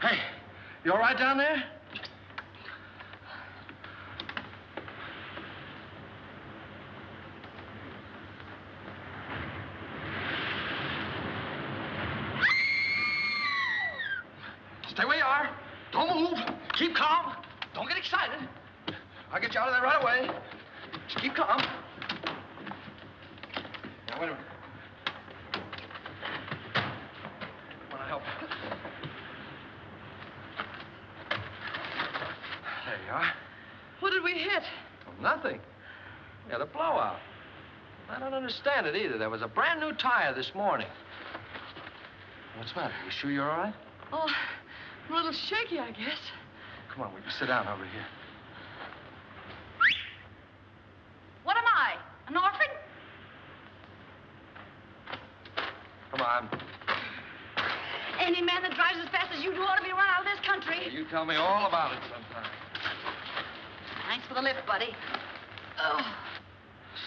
Hey, you all right down there? Stay where you are. Don't move. Keep calm. Don't get excited. I'll get you out of there right away. Just keep calm. Now, wait a minute. Want to help? There you are. What did we hit? Well, nothing. We had a blowout. I don't understand it either. There was a brand new tire this morning. What's the matter? You sure you're all right? Oh, I'm a little shaky, I guess. Come on, we can sit down over here. What am I? An orphan? Come on. Any man that drives as fast as you do ought to be run out of this country. Well, you tell me all about it sometime. Thanks for the lift, buddy. Oh,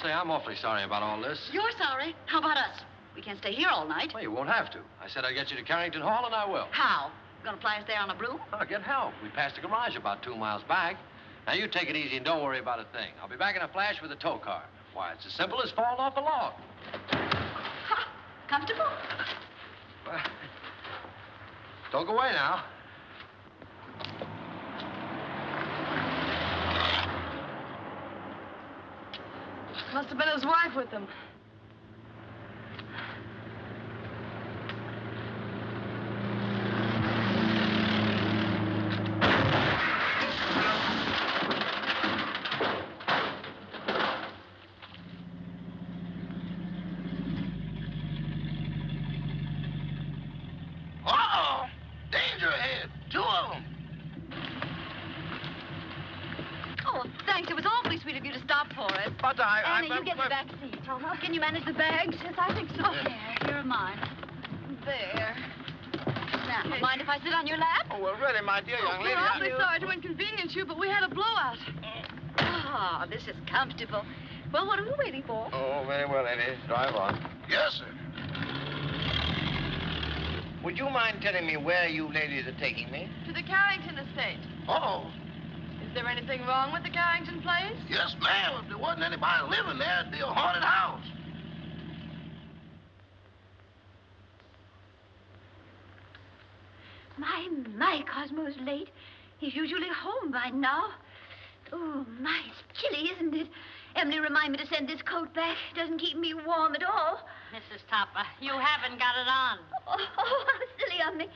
Say, I'm awfully sorry about all this. you're sorry. How about us? We can't stay here all night. Well, you won't have to. I said I'd get you to Carrington Hall, and I will. How? Gonna fly us there on a broom? I'll get help. We passed the garage about 2 miles back. Now, you take it easy and don't worry about a thing. I'll be back in a flash with a tow car. Why, it's as simple as falling off a log. Ha! Comfortable? Well, don't go away now. Must have been his wife with him. Uh-oh! Danger ahead. 2 of them. Oh, thanks. It was awfully sweet of you to stop for us. But Anna, you get the back seat. Can you manage the bags? Yes, I think so. Here are mine. There. Now, mind if I sit on your lap? Oh, well, really, my dear young lady. We're awfully sorry to inconvenience you, but we had a blowout. Ah, this is comfortable. Well, what are we waiting for? Oh, very well, Eddie. Drive on. Yes, sir. Would you mind telling me where you ladies are taking me? To the Carrington estate. Oh, Is there anything wrong with the Carrington place? yes, ma'am. If there wasn't anybody living there, it'd be a haunted house. My, Cosmo's late. He's usually home by now. Oh, my, it's chilly, isn't it? Emily reminded me to send this coat back. It doesn't keep me warm at all. Mrs. Topper, you haven't got it on. Oh, how silly of me.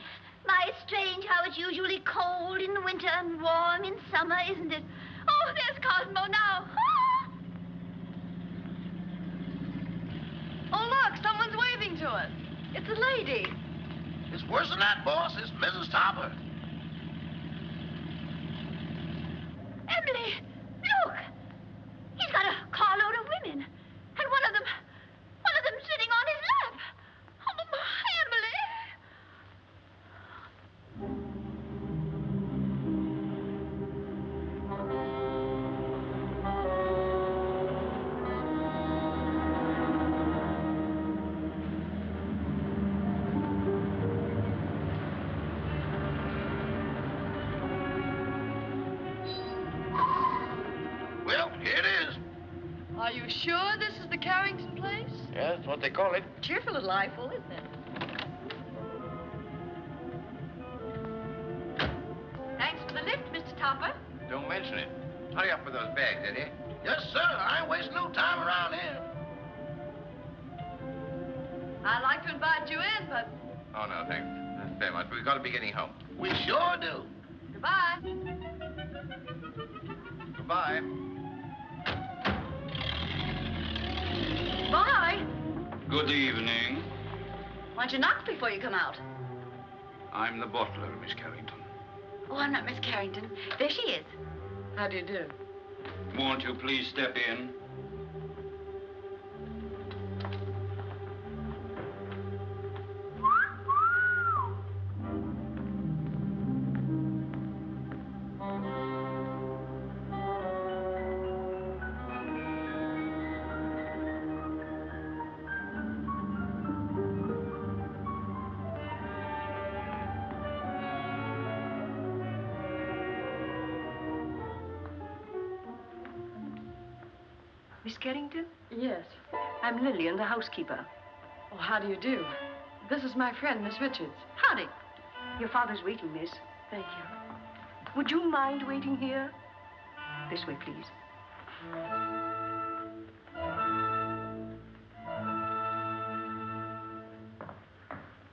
My, strange how it's usually cold in the winter and warm in summer, isn't it? Oh, there's Cosmo now. Ah! Oh, look, someone's waving to us. It's a lady. It's worse than that, boss. It's Mrs. Topper. Emily, look. He's got a carload of women. And one of them sitting on his lap. Oh, my, Emily. Well, here it is. Are you sure this is the Carrington place? Yeah, that's what they call it. Cheerful little eyeful, isn't it? Thanks for the lift, Mr. Topper. Don't mention it. Hurry up with those bags, Eddie. Yes, sir. I ain't wasting no time around here. I'd like to invite you in, but Oh, no, thanks. That's very much. We've got to be getting home. We sure do. goodbye. Goodbye. Bye. Good evening. Why don't you knock before you come out? I'm the butler, Miss Carrington. Oh, I'm not Miss Carrington. There she is. How do you do? Won't you please step in? Miss Carrington? Yes. I'm Lillian, the housekeeper. Oh, how do you do? This is my friend, Miss Richards. Howdy. Your father's waiting, miss. Thank you. Would you mind waiting here? This way, please.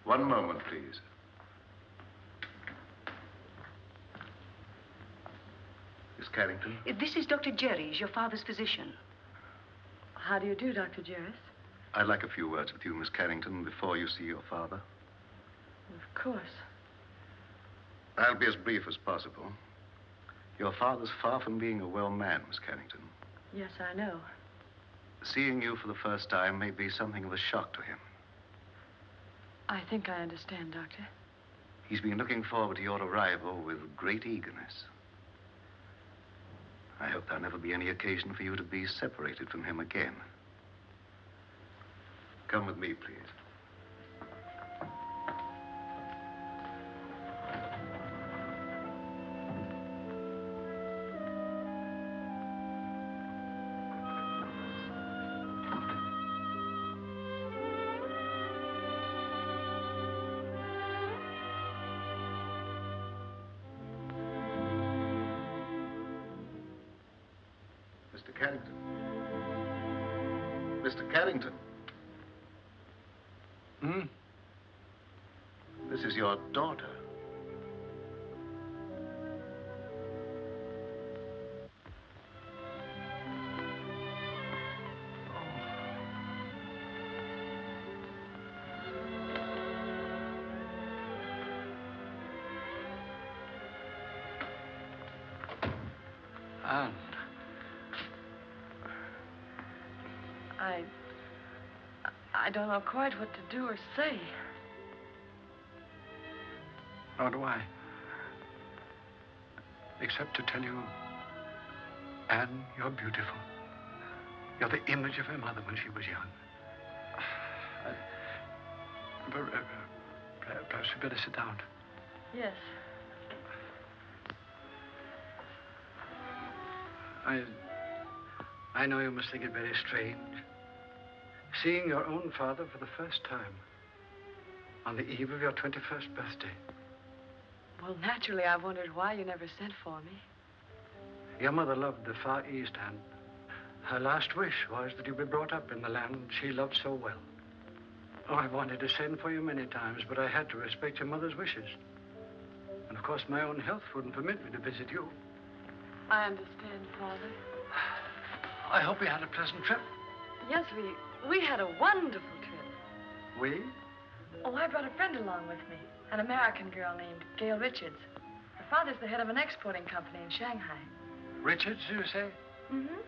One moment, please. Miss Carrington? This is Dr. Jerry's, your father's physician. How do you do, Dr. Jerris? I'd like a few words with you, Miss Carrington, before you see your father. Of course. I'll be as brief as possible. Your father's far from being a well man, Miss Carrington. Yes, I know. Seeing you for the first time may be something of a shock to him. I think I understand, Doctor. He's been looking forward to your arrival with great eagerness. I hope there'll never be any occasion for you to be separated from him again. Come with me, please. Mr. Carrington. Mr. Carrington. Hmm? This is your daughter. Anne. I don't know quite what to do or say. Nor do I. Except to tell you, Anne, you're beautiful. You're the image of her mother when she was young. Perhaps we better sit down. Yes. I know you must think it very strange. Seeing your own father for the first time on the eve of your 21st birthday. Well, naturally, I wondered why you never sent for me. Your mother loved the Far East, and her last wish was that you be brought up in the land she loved so well. Oh, I wanted to send for you many times, but I had to respect your mother's wishes. And, of course, my own health wouldn't permit me to visit you. I understand, Father. I hope you had a pleasant trip. Yes, we had a wonderful trip. We? Oh, I brought a friend along with me, an American girl named Gail Richards. Her father's the head of an exporting company in Shanghai. Richards, you say? Mm-hmm.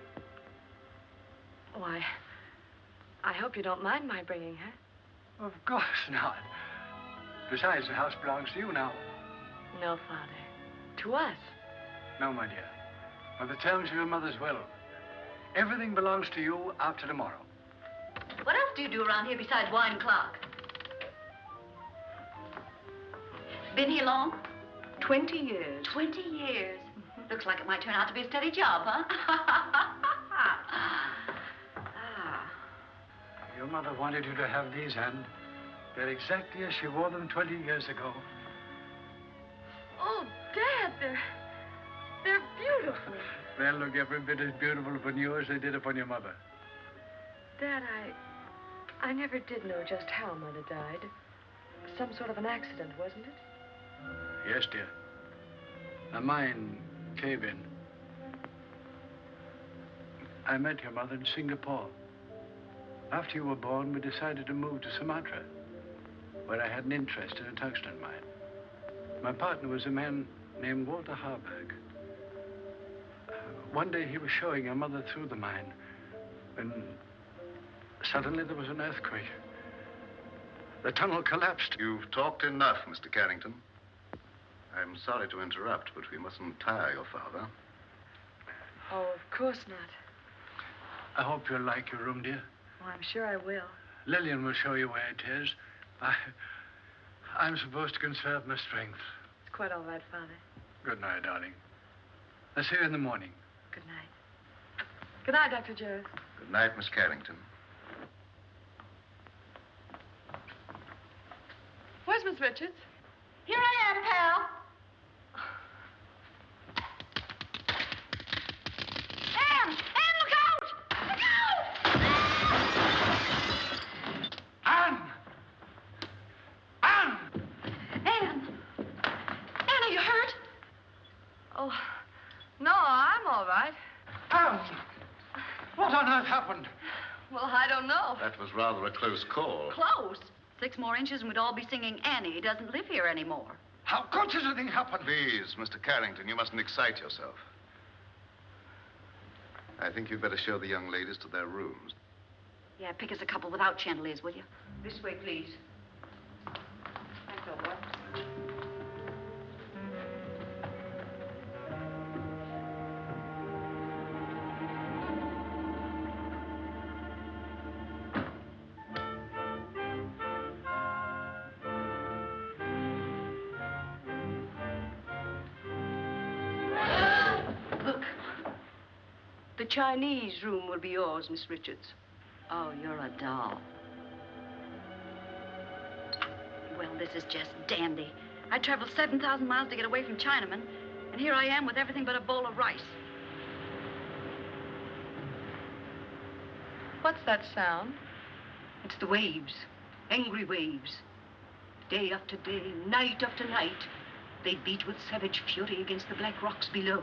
Oh, I hope you don't mind my bringing her. Of course not. Besides, the house belongs to you now. No, Father. To us. No, my dear. By the terms of your mother's will, everything belongs to you after tomorrow. What else do you do around here besides wine clock? Been here long? 20 years. 20 years. Looks like it might turn out to be a steady job, huh? Your mother wanted you to have these, Anne. They're exactly as she wore them 20 years ago. Oh, Dad, they're beautiful. They'll look every bit as beautiful upon you as they did upon your mother. Dad, I never did know just how Mother died. Some sort of an accident, wasn't it? Yes, dear. A mine cave-in. I met your mother in Singapore. After you were born, we decided to move to Sumatra, where I had an interest in a tungsten mine. My partner was a man named Walter Harburg. One day he was showing your mother through the mine, when suddenly there was an earthquake. The tunnel collapsed. You've talked enough, Mr. Carrington. I'm sorry to interrupt, but we mustn't tire your father. Oh, of course not. I hope you'll like your room, dear. Oh, I'm sure I will. Lillian will show you where it is. I'm supposed to conserve my strength. It's quite all right, Father. Good night, darling. I'll see you in the morning. Good night. Good night, Dr. Jervis. Good night, Miss Carrington. Where's Miss Richards? Here I am, pal. Anne, look out! Look out! Anne! Anne! Anne, are you hurt? Oh, no, I'm all right. Anne! What on earth happened? Well, I don't know. That was rather a close call. Close. 6 more inches and we'd all be singing Annie. He doesn't live here anymore. How could such a thing happen? Please, Mr. Carrington, you mustn't excite yourself. I think you'd better show the young ladies to their rooms. Yeah, pick us a couple without chandeliers, will you? This way, please. Thanks, old boy. Look. The Chinese room will be yours, Miss Richards. Oh, you're a doll. Well, this is just dandy. I traveled 7,000 miles to get away from Chinamen, and here I am with everything but a bowl of rice. What's that sound? It's the waves, angry waves. Day after day, night after night, they beat with savage fury against the black rocks below.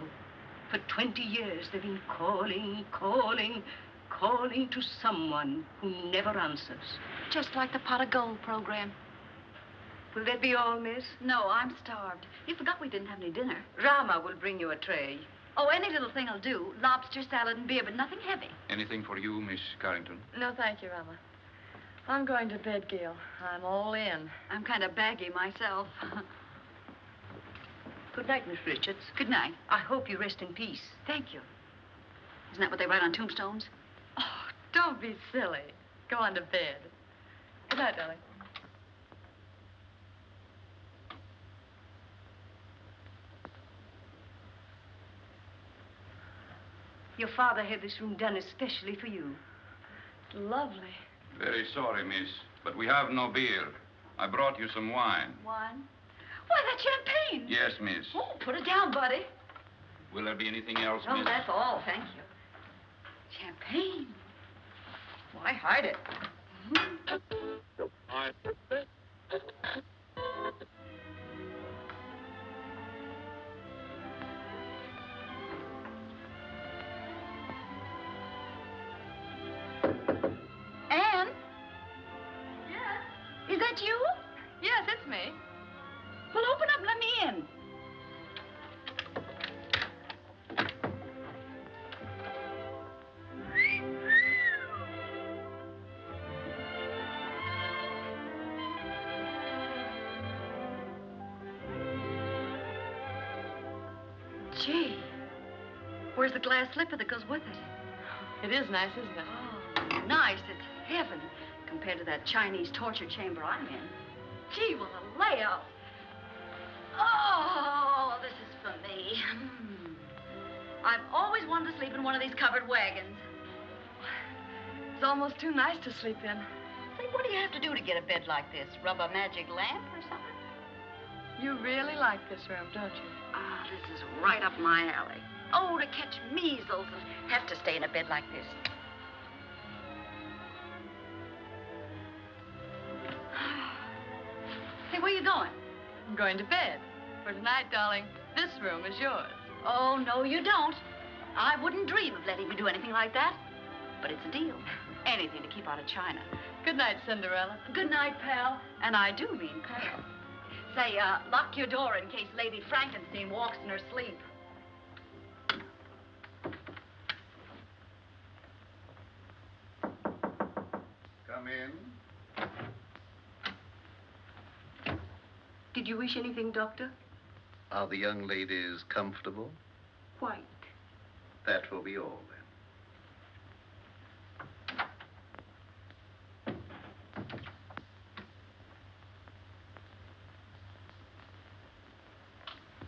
For 20 years, they've been calling, calling, calling to someone who never answers. Just like the Pot of Gold program. Will that be all, miss? No, I'm starved. You forgot we didn't have any dinner. Rama will bring you a tray. Oh, any little thing will do. Lobster, salad, and beer, but nothing heavy. Anything for you, Miss Carrington? No, thank you, Rama. I'm going to bed, Gail. I'm all in. I'm kind of baggy myself. Good night, Miss Richards. Good night. I hope you rest in peace. Thank you. Isn't that what they write on tombstones? Oh, don't be silly. Go on to bed. Good night, darling. Your father had this room done especially for you. Lovely. Very sorry, miss, but we have no beer. I brought you some wine. Wine? Why, that's champagne. Yes, miss. Oh, put it down, buddy. Will there be anything else, Oh, miss? that's all, thank you. Champagne. Why hide it? Anne? Yes? Is that you? Yes, it's me. Well, open up and let me in. Gee, where's the glass slipper that goes with it? It is nice, isn't it? Oh, nice. It's heaven compared to that Chinese torture chamber I'm in. Gee, what a layout. Oh, this is for me. I've always wanted to sleep in one of these covered wagons. It's almost too nice to sleep in. Say, what do you have to do to get a bed like this? Rub a magic lamp or something? You really like this room, don't you? Ah, this is right up my alley. Oh, to catch measles and have to stay in a bed like this. Hey, where you going? I'm going to bed. For tonight, darling, this room is yours. Oh, no, you don't. I wouldn't dream of letting you do anything like that. But it's a deal. Anything to keep out of China. Good night, Cinderella. Good night, pal. And I do mean pal. Say, lock your door in case Lady Frankenstein walks in her sleep. Come in. Did you wish anything, Doctor? Are the young ladies comfortable? Quite. That will be all, then.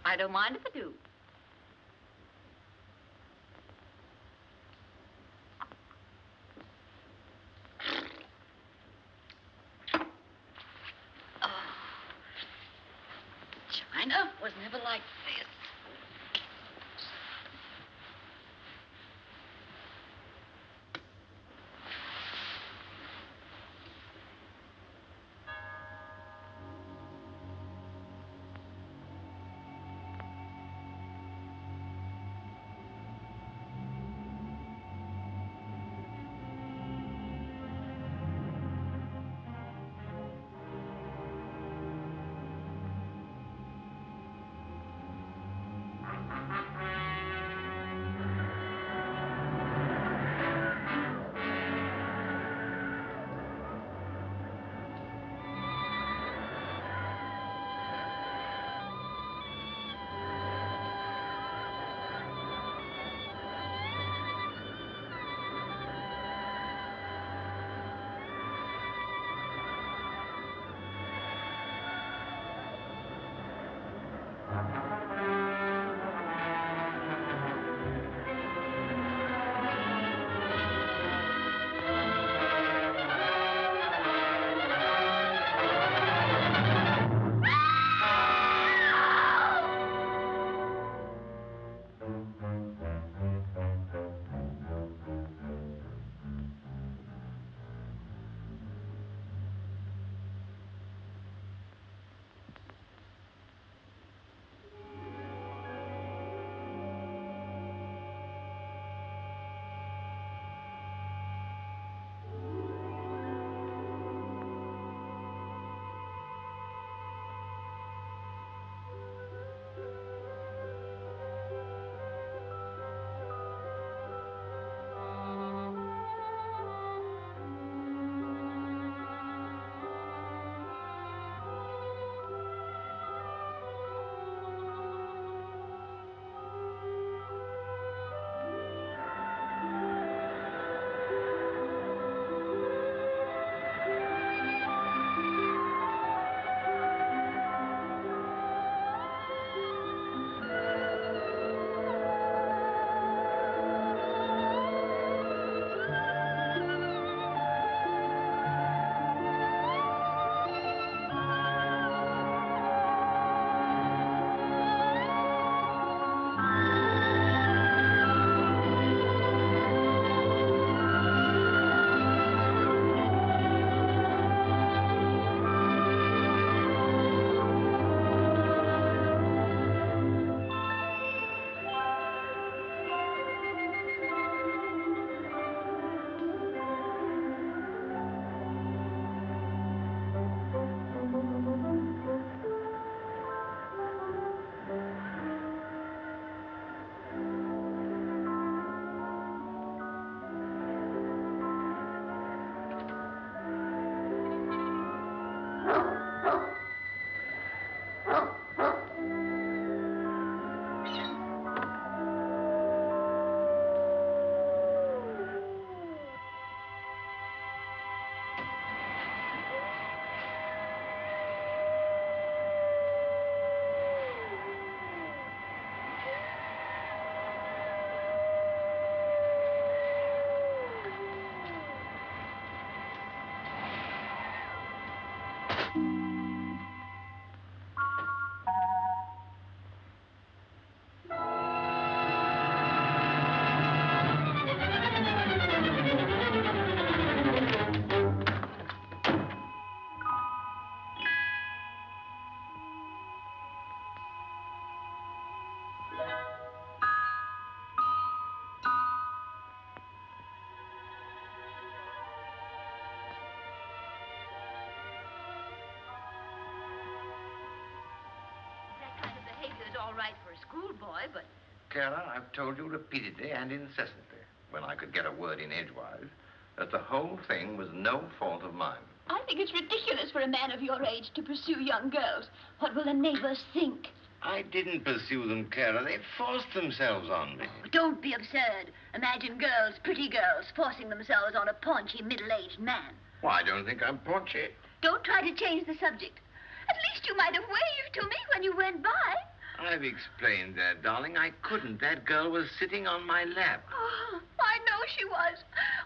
I don't mind if I do. China was never like this. All right for a schoolboy, but... Kara, I've told you repeatedly and incessantly, when I could get a word in edgewise, that the whole thing was no fault of mine. I think it's ridiculous for a man of your age to pursue young girls. What will the neighbors think? I didn't pursue them, Kara. They forced themselves on me. Oh, don't be absurd. Imagine girls, pretty girls, forcing themselves on a paunchy, middle-aged man. Well, I don't think I'm paunchy. Don't try to change the subject. At least you might have waved to me when you went by. I've explained that, darling. I couldn't. That girl was sitting on my lap. Oh, I know she was.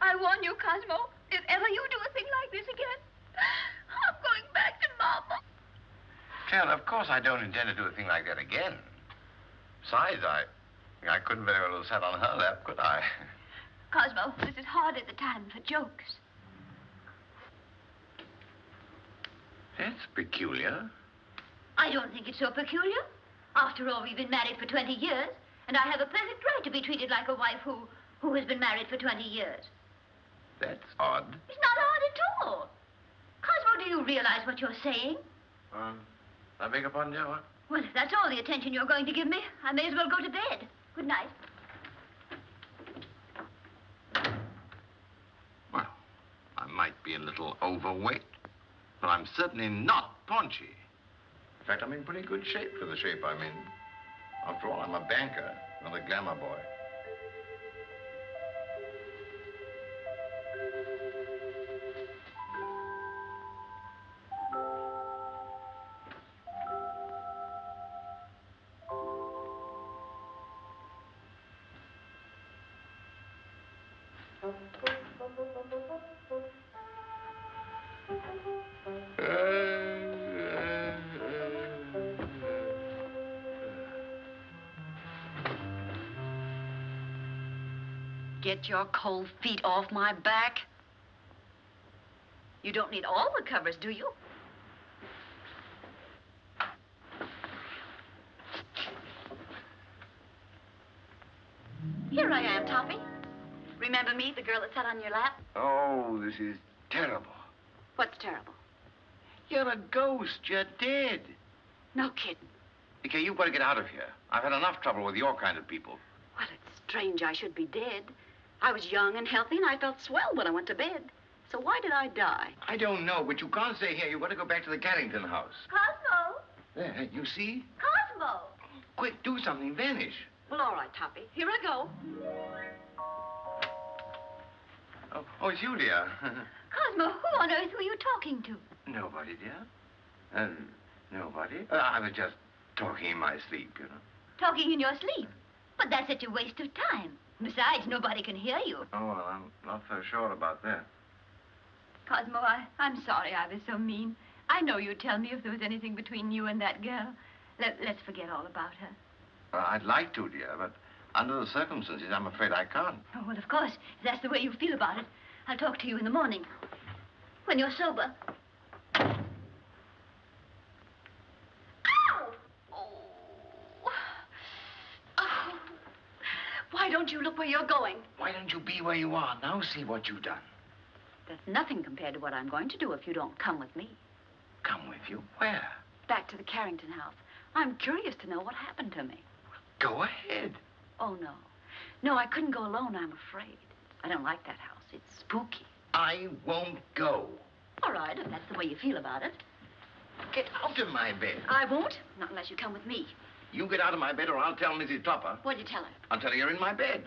I warn you, Cosmo, if ever you do a thing like this again, I'm going back to Mama. Taylor, of course I don't intend to do a thing like that again. Besides, I couldn't very well have sat on her lap, could I? Cosmo, this is hardly the time for jokes. That's peculiar. I don't think it's so peculiar. After all, we've been married for 20 years, and I have a perfect right to be treated like a wife who has been married for 20 years. That's odd. It's not odd at all. Cosmo, do you realize what you're saying? I beg your pardon, dear, what? Well, if that's all the attention you're going to give me, I may as well go to bed. Good night. Well, I might be a little overweight, but I'm certainly not paunchy. In fact, I'm in pretty good shape for the shape I'm in. After all, I'm a banker, not a glamour boy. Get your cold feet off my back. You don't need all the covers, do you? Here I am, Toppy. Remember me, the girl that sat on your lap? Oh, this is terrible. What's terrible? You're a ghost. You're dead. No kidding. Okay, you've got to get out of here. I've had enough trouble with your kind of people. Well, it's strange I should be dead. I was young and healthy, and I felt swell when I went to bed. So why did I die? I don't know, but you can't stay here. You've got to go back to the Carrington house. Cosmo! There, you see? Cosmo! Quick, do something. Vanish. Well, all right, Toppy. Here I go. Oh, it's you, dear. Cosmo, who on earth were you talking to? Nobody, dear. Nobody. I was just talking in my sleep, you know. Talking in your sleep? But that's such a waste of time. Besides, nobody can hear you. Oh, well, I'm not so sure about that. Cosmo, I'm sorry I was so mean. I know you'd tell me if there was anything between you and that girl. Let's forget all about her. I'd like to, dear, but under the circumstances, I'm afraid I can't. Oh, well, of course, if that's the way you feel about it, I'll talk to you in the morning. When you're sober. Ow! Oh. Why don't you look where you're going? Why don't you be where you are? Now see what you've done. That's nothing compared to what I'm going to do if you don't come with me. Come with you? Where? Back to the Carrington house. I'm curious to know what happened to me. Go ahead. Oh, no. No, I couldn't go alone, I'm afraid. I don't like that house. It's spooky. I won't go. All right, if that's the way you feel about it. Get out of my bed. I won't, not unless you come with me. You get out of my bed or I'll tell Mrs. Topper. What'd you tell her? I'll tell her you're in my bed.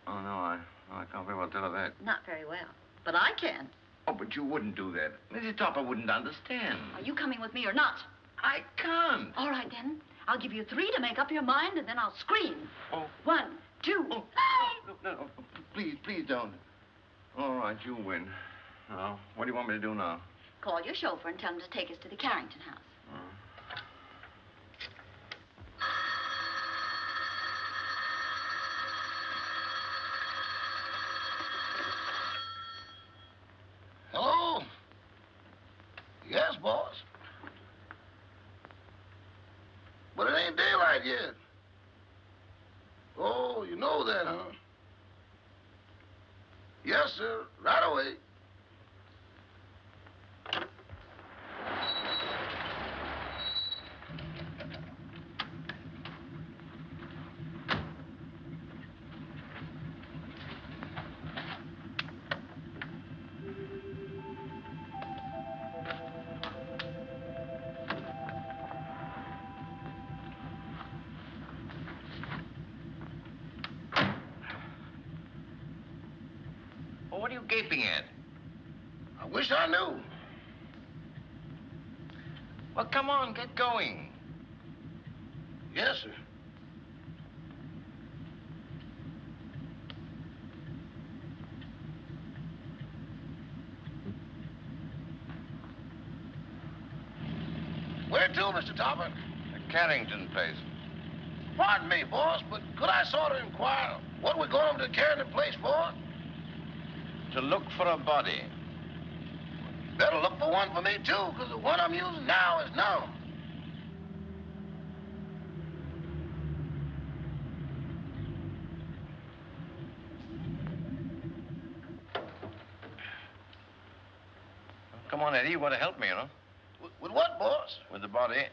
Oh, no, I can't very well tell her that. Not very well. But I can. Oh, but you wouldn't do that. Mrs. Topper wouldn't understand. Are you coming with me or not? I can't. All right, then. I'll give you 3 to make up your mind, and then I'll scream. Oh. 1, 2. Oh. No, please don't. All right, you win. Now, what do you want me to do now? Call your chauffeur and tell him to take us to the Carrington house. Hello? Yes, boss. But it ain't daylight yet. Oh, you know that, huh? Yes, sir. Right away. Well, what are you gaping at? I wish I knew. Well, come on, get going. Yes, sir. Where to, Mr. Topper? The Carrington place. Pardon me, boss, but could I sort of inquire what we're going to the Carrington place for? To look for a body. Better look for one for me, too, because the one I'm using now is known. Come on, Eddie. You want to help me, you know? With what, boss? With the body.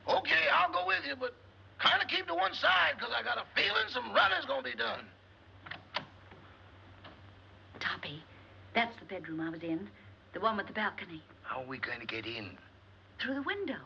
Okay, I'll go with you, but kind of keep to one side, because I got a feeling some running's going to be done. Toppy, that's the bedroom I was in. The one with the balcony. How are we going to get in? Through the window.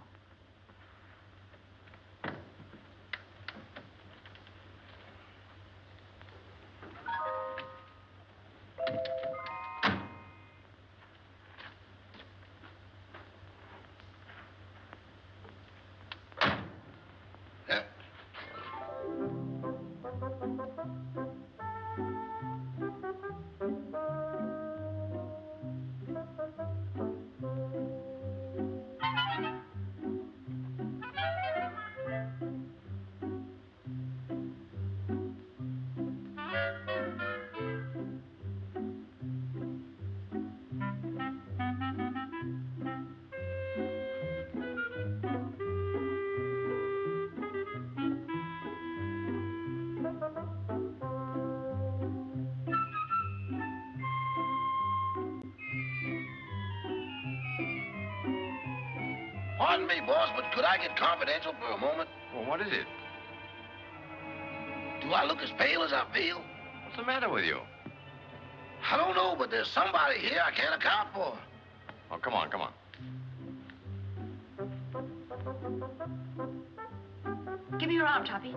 Pardon me, boss, but could I get confidential for a moment? Well, what is it? Do I look as pale as I feel? What's the matter with you? I don't know, but there's somebody here I can't account for. Oh, come on, come on. Give me your arm, Toppy.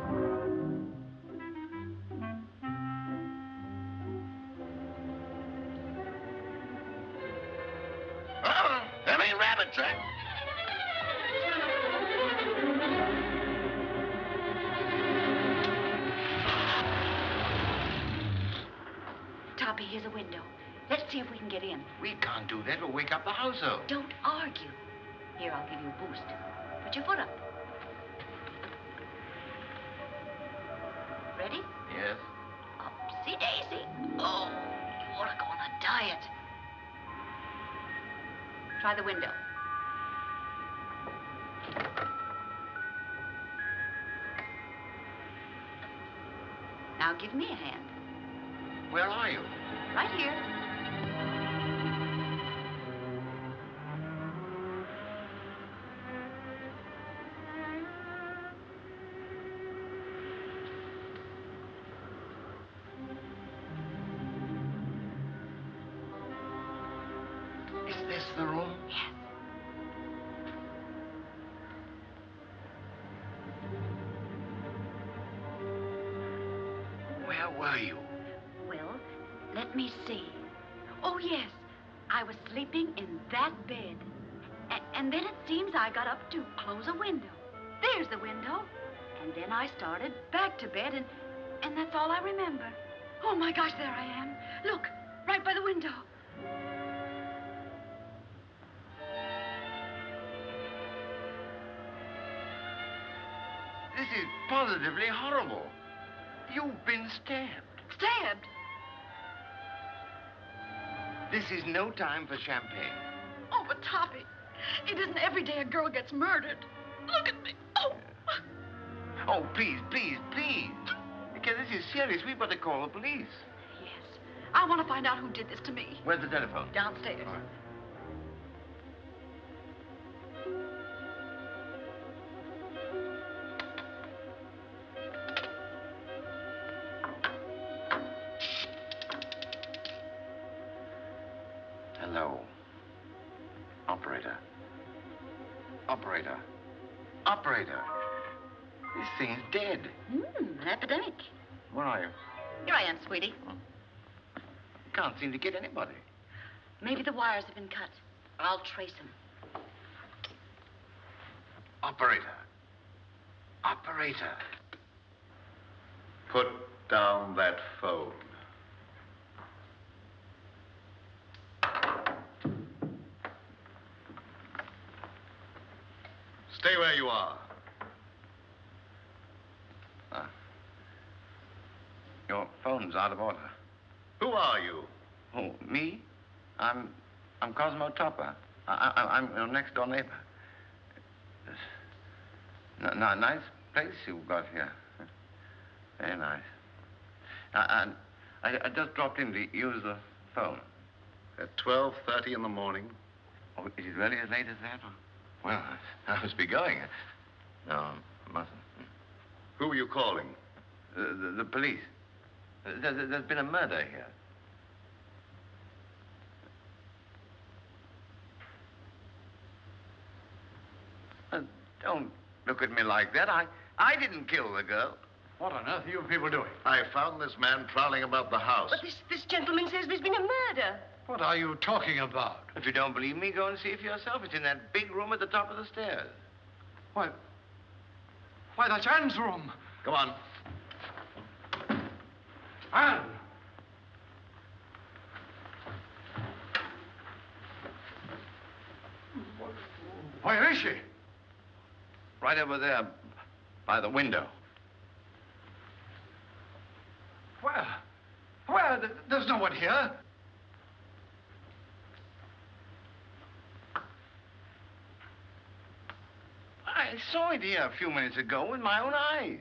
Them ain't rabbit tracks. Toppy, here's a window. Let's see if we can get in. We can't do that. We'll wake up the household. Don't argue. Here, I'll give you a boost. Put your foot up. Ready? Yes. Upsy daisy. Oh, you ought to go on a diet. Try the window. Now give me a hand. Where are you? Right here. Is this the room? Yes. Where were you? Well, let me see. Oh, yes. I was sleeping in that bed. And then it seems I got up to close a window. There's the window. And then I started back to bed, and that's all I remember. Oh, my gosh, there I am. Look, right by the window. This is positively horrible. You've been stabbed. Stabbed? This is no time for champagne. Oh, but Toppy, it isn't every day a girl gets murdered. Look at me. Oh. Oh, please, please, please. Because this is serious. We've got to call the police. Yes. I want to find out who did this to me. Where's the telephone? Downstairs. All right. Hello. Operator. Operator. Operator. This thing's dead. An epidemic. Where are you? Here I am, sweetie. Can't seem to get anybody. Maybe the wires have been cut. I'll trace them. Operator. Operator. Put down that phone. Stay where you are. Your phone's out of order. Who are you? Oh, me? I'm Cosmo Topper. I'm your next-door neighbor. Nice place you've got here. Very nice. I just dropped in to use the phone. At 12:30 in the morning? Oh, is it really as late as that? Well, I must be going. No, I mustn't. Who are you calling? The police. There's been a murder here. Don't look at me like that. I didn't kill the girl. What on earth are you people doing? I found this man prowling about the house. But this gentleman says there's been a murder. What are you talking about? If you don't believe me, go and see for yourself. It's in that big room at the top of the stairs. Why, that's Anne's room. Come on. Anne! Where is she? Right over there by the window. Where? There's no one here. I saw it here a few minutes ago with my own eyes.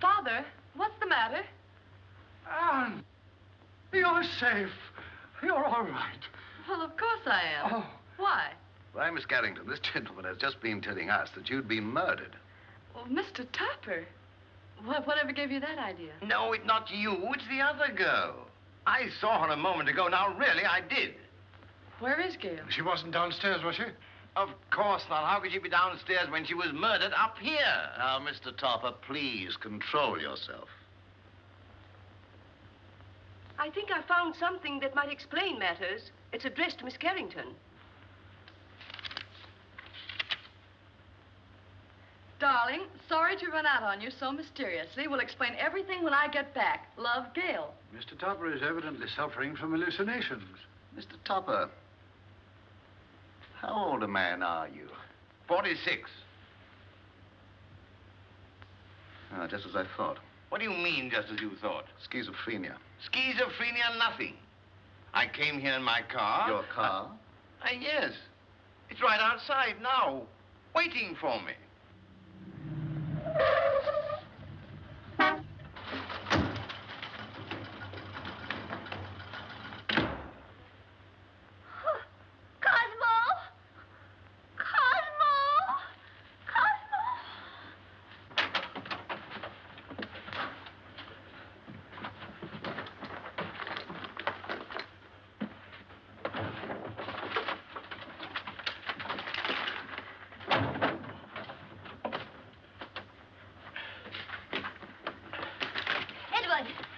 Father, what's the matter? Anne, you're safe. You're all right. Well, of course I am. Oh. Why? Why, Miss Carrington, this gentleman has just been telling us that you'd been murdered. Well, Mr. Topper, whatever gave you that idea? No, it's not you. It's the other girl. I saw her a moment ago. Now, really, I did. Where is Gail? She wasn't downstairs, was she? Of course not. How could she be downstairs when she was murdered up here? Now, Mr. Topper, please control yourself. I think I found something that might explain matters. It's addressed to Miss Carrington. Darling, sorry to run out on you so mysteriously. We'll explain everything when I get back. Love, Gail. Mr. Topper is evidently suffering from hallucinations. Mr. Topper, how old a man are you? 46. Just as I thought. What do you mean, just as you thought? Schizophrenia. Schizophrenia, nothing. I came here in my car. Your car? Yes. It's right outside now, waiting for me.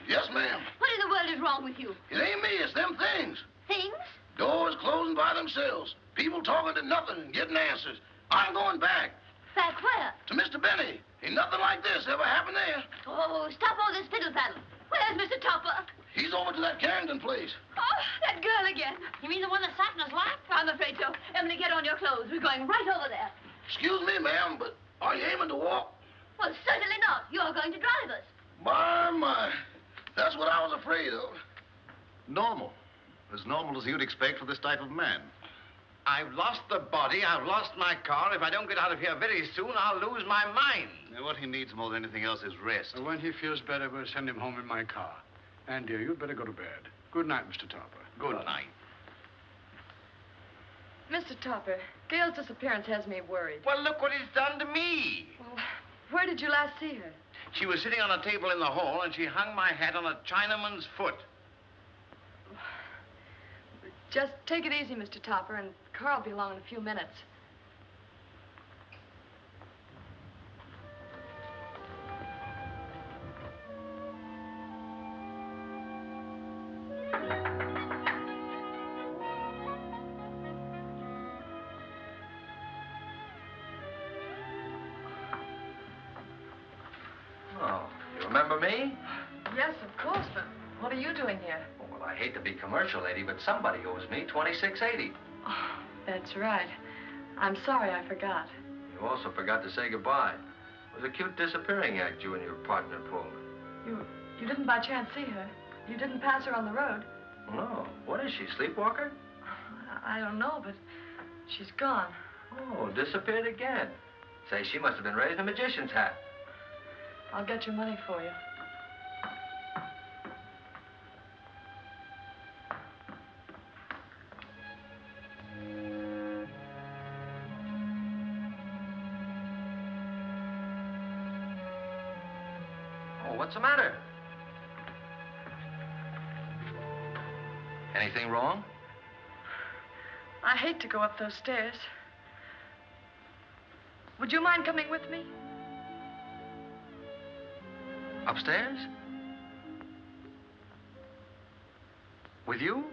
Yes, ma'am. What in the world is wrong with you? It ain't me, it's them things. Things? Doors closing by themselves. People talking to nothing and getting answers. I'm going back. Back where? To Mr. Benny. Ain't nothing like this ever happened there. Oh, stop all this fiddle-faddle. Where's Mr. Topper? He's over to that Carrington place. Oh, that girl again. You mean the one that sat in his lap? I'm afraid so. Emily, get on your clothes. We're going right over there. Excuse me, ma'am, but are you aiming to walk? Well, certainly not. You're going to drive us. My. That's what I was afraid of. Normal. As normal as you'd expect for this type of man. I've lost the body. I've lost my car. If I don't get out of here very soon, I'll lose my mind. Now, what he needs more than anything else is rest. And when he feels better, we'll send him home in my car. And, dear, you'd better go to bed. Good night, Mr. Topper. Good night. Mr. Topper, Gail's disappearance has me worried. Well, look what it's done to me. Well, where did you last see her? She was sitting on a table in the hall, and she hung my hat on a Chinaman's foot. Just take it easy, Mr. Topper, and Carl will be along in a few minutes. Oh, you remember me? Yes, of course, but what are you doing here? Well, I hate to be commercial, lady, but somebody owes me $26.80. Oh, that's right. I'm sorry I forgot. You also forgot to say goodbye. It was a cute disappearing act you and your partner pulled. You didn't by chance see her? You didn't pass her on the road? No. What is she, sleepwalker? I don't know, but she's gone. Oh, disappeared again. Say, she must have been raised in a magician's hat. I'll get your money for you. Oh, what's the matter? Anything wrong? I hate to go up those stairs. Would you mind coming with me? Upstairs? With you?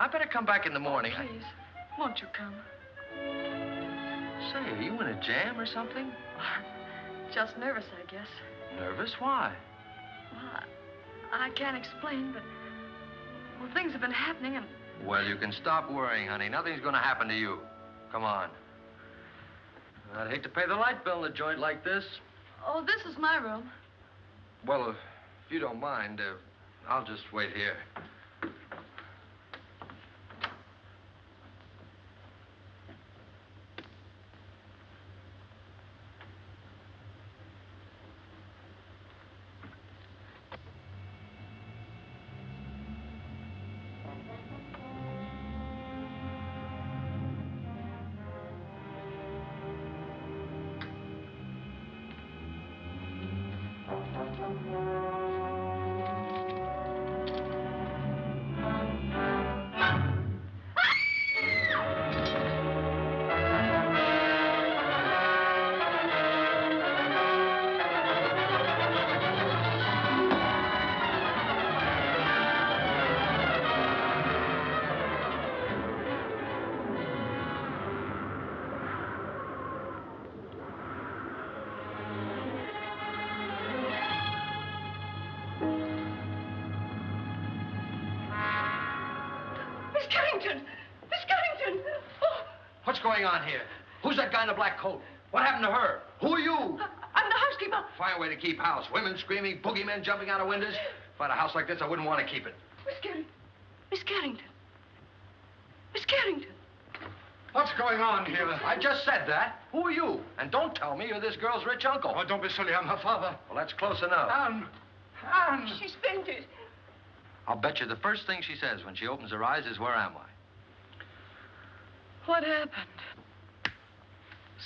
I better come back in the morning. Oh, please, won't you come? Say, are you in a jam or something? Just nervous, I guess. Nervous? Why? Well, I can't explain, but... Well, things have been happening and... Well, you can stop worrying, honey. Nothing's going to happen to you. Come on. I'd hate to pay the light bill in a joint like this. Oh, this is my room. Well, if you don't mind, I'll just wait here. Miss Carrington! Miss Carrington! Oh, What's going on here? Who's that guy in the black coat? What happened to her? Who are you? I'm the housekeeper. Fine way to keep house. Women screaming, boogeymen jumping out of windows. If I had a house like this, I wouldn't want to keep it. Miss Carrington. Miss Carrington. Miss Carrington. What's going on here? I just said that. Who are you? And don't tell me you're this girl's rich uncle. Oh, don't be silly. I'm her father. Well, that's close enough. Anne! Anne! She's fainted. I'll bet you the first thing she says when she opens her eyes is, where am I? What happened?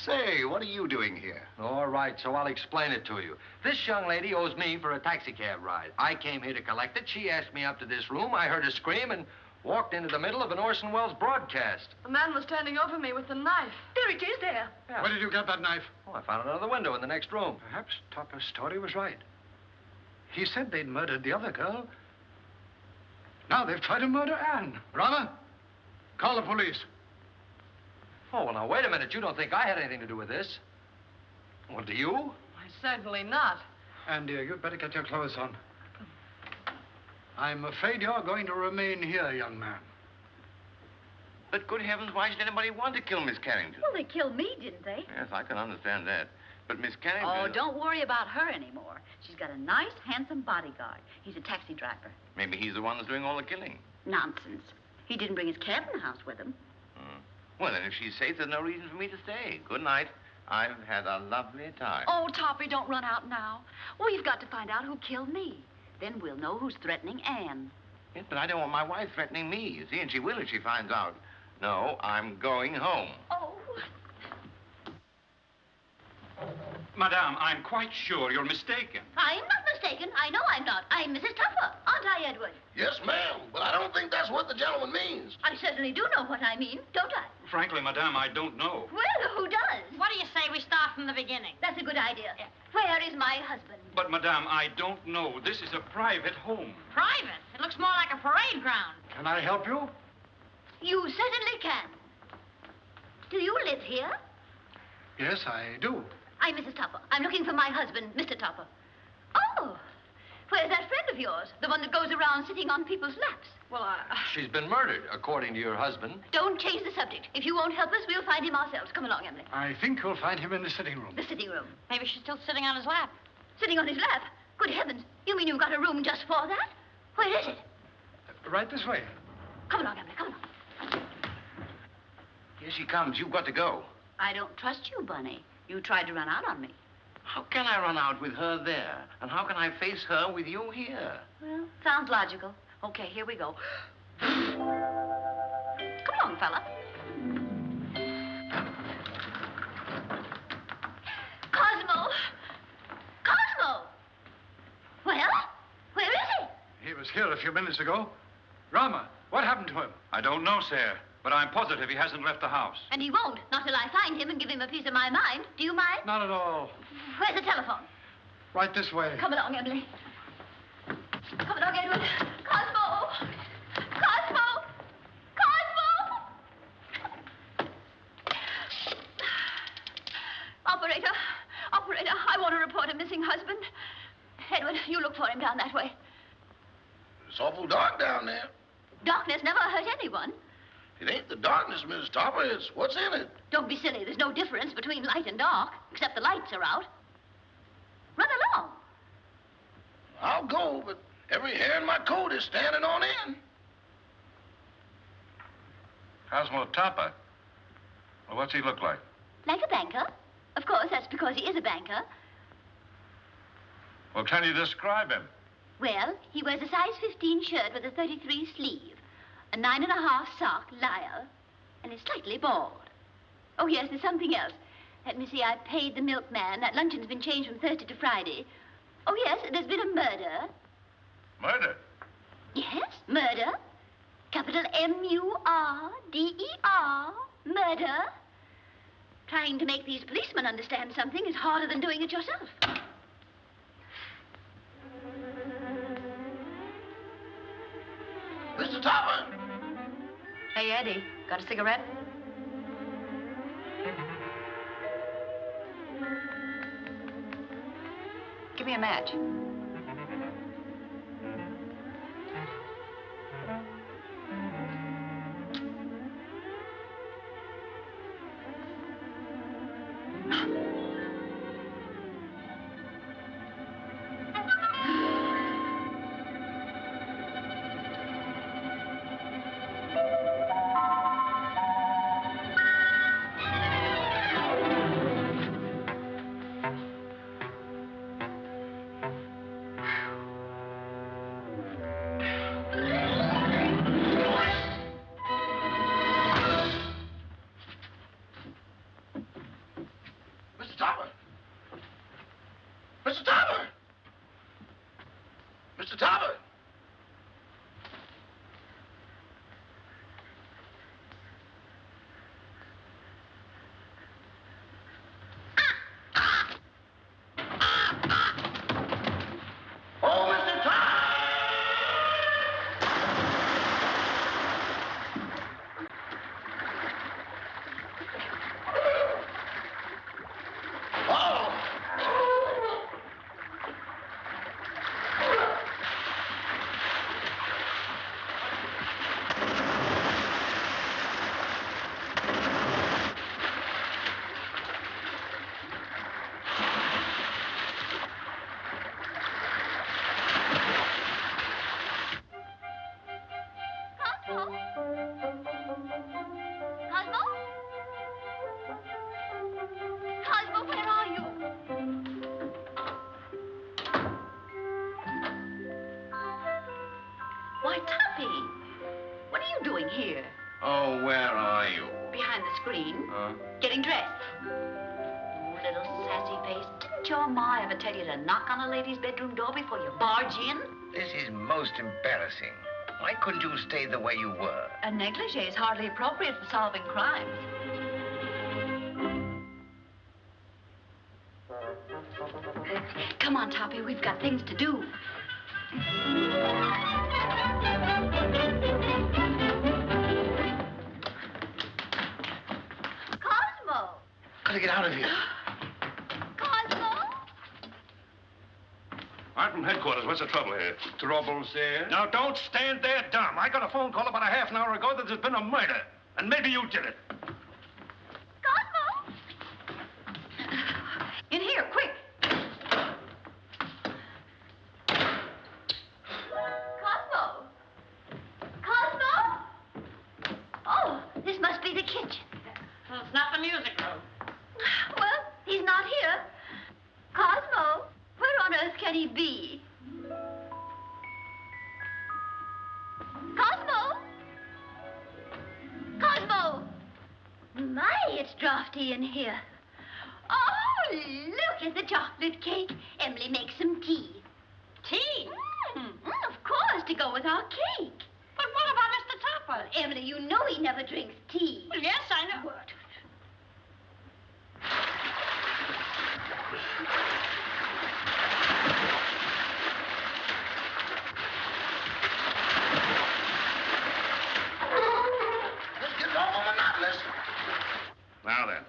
Say, what are you doing here? All right, so I'll explain it to you. This young lady owes me for a taxicab ride. I came here to collect it. She asked me up to this room. I heard her scream and walked into the middle of an Orson Welles broadcast. A man was standing over me with a knife. There it is, there. Yeah. Where did you get that knife? Oh, I found it under the window in the next room. Perhaps Topper's story was right. He said they'd murdered the other girl. Now they've tried to murder Anne. Rama, call the police. Oh, well, now, wait a minute. You don't think I had anything to do with this? Well, do you? Certainly not. Anne, dear, you'd better get your clothes on. I'm afraid you're going to remain here, young man. But good heavens, why should anybody want to kill Miss Carrington? Well, they killed me, didn't they? Yes, I can understand that. But Miss Carrington... Oh, don't worry about her anymore. She's got a nice, handsome bodyguard. He's a taxi driver. Maybe he's the one that's doing all the killing. Nonsense. He didn't bring his cabin house with him. Well, then, if she's safe, there's no reason for me to stay. Good night. I've had a lovely time. Oh, Toppy, don't run out now. We've got to find out who killed me. Then we'll know who's threatening Anne. Yes, but I don't want my wife threatening me, you see, and she will if she finds out. No, I'm going home. Oh. Madame, I'm quite sure you're mistaken. I'm not mistaken. I know I'm not. I'm Mrs. Tupper, aren't I, Edward? Yes, ma'am, but I don't think that's what the gentleman means. I certainly do know what I mean, don't I? Frankly, Madame, I don't know. Well, who does? What do you say we start from the beginning? That's a good idea. Where is my husband? But, Madame, I don't know. This is a private home. Private. It looks more like a parade ground. Can I help you? You certainly can. Do you live here? Yes, I do. I'm Mrs. Tupper. I'm looking for my husband, Mr. Tupper. Oh, where's that friend of of yours, the one that goes around sitting on people's laps. Well, She's been murdered, according to your husband. Don't change the subject. If you won't help us, we'll find him ourselves. Come along, Emily. I think you'll find him in the sitting room. The sitting room. Maybe she's still sitting on his lap. Sitting on his lap? Good heavens. You mean you've got a room just for that? Where is it? Right this way. Come along, Emily. Come along. Here she comes. You've got to go. I don't trust you, Bunny. You tried to run out on me. How can I run out with her there? And how can I face her with you here? Well, sounds logical. Okay, here we go. Come along, fella. Cosmo! Cosmo! Well, where is he? He was here a few minutes ago. Rama, what happened to him? I don't know, sir, but I'm positive he hasn't left the house. And he won't, not till I find him and give him a piece of my mind. Do you mind? Not at all. Where's the telephone? Right this way. Come along, Emily. Come along, Edward. Cosmo! Cosmo! Cosmo! Operator! Operator, I want to report a missing husband. Edward, you look for him down that way. It's awful dark down there. Darkness never hurt anyone. It ain't the darkness, Miss Topper. It's what's in it. Don't be silly. There's no difference between light and dark, except the lights are out. Run along. I'll go, but every hair in my coat is standing on end. Cosmo Topper? Well, what's he look like? Like a banker. Of course, that's because he is a banker. Well, can you describe him? Well, he wears a size 15 shirt with a 33 sleeve, a 9.5 sock lyre, and is slightly bald. Oh, yes, there's something else. Let me see, I paid the milkman. That luncheon's been changed from Thursday to Friday. Oh, yes, there's been a murder. Murder? Yes, murder. Capital M-U-R-D-E-R. Murder. Trying to make these policemen understand something is harder than doing it yourself. Mr. Topper! Hey, Eddie, got a cigarette? Give me a match. Why, Tuppy, what are you doing here? Oh, where are you? Behind the screen. Getting dressed. Oh, little sassy face. Didn't your ma ever tell you to knock on a lady's bedroom door before you barge in? This is most embarrassing. Why couldn't you stay the way you were? A negligee is hardly appropriate for solving crimes. Come on, Toppy, we've got things to do. Cosmo! Gotta get out of here. Cosmo! I'm from headquarters. What's the trouble here? Trouble, sir? Now, don't stand there dumb. I got a phone call about a half an hour ago that there's been a murder. And maybe you did it. Cosmo! In here, quick. Cosmo! Cosmo! Oh, this must be the kitchen. Well, it's not the music room. Well, he's not here. Cosmo, where on earth can he be? Cosmo! Cosmo! My, it's drafty in here. Oh, look at the chocolate cake. Emily, make some tea. Tea? Of course, to go with our cake. But what about Mr. Topper? Emily, you know he never drinks tea. Well, yes, I know. What? This gets awful monotonous. Now then.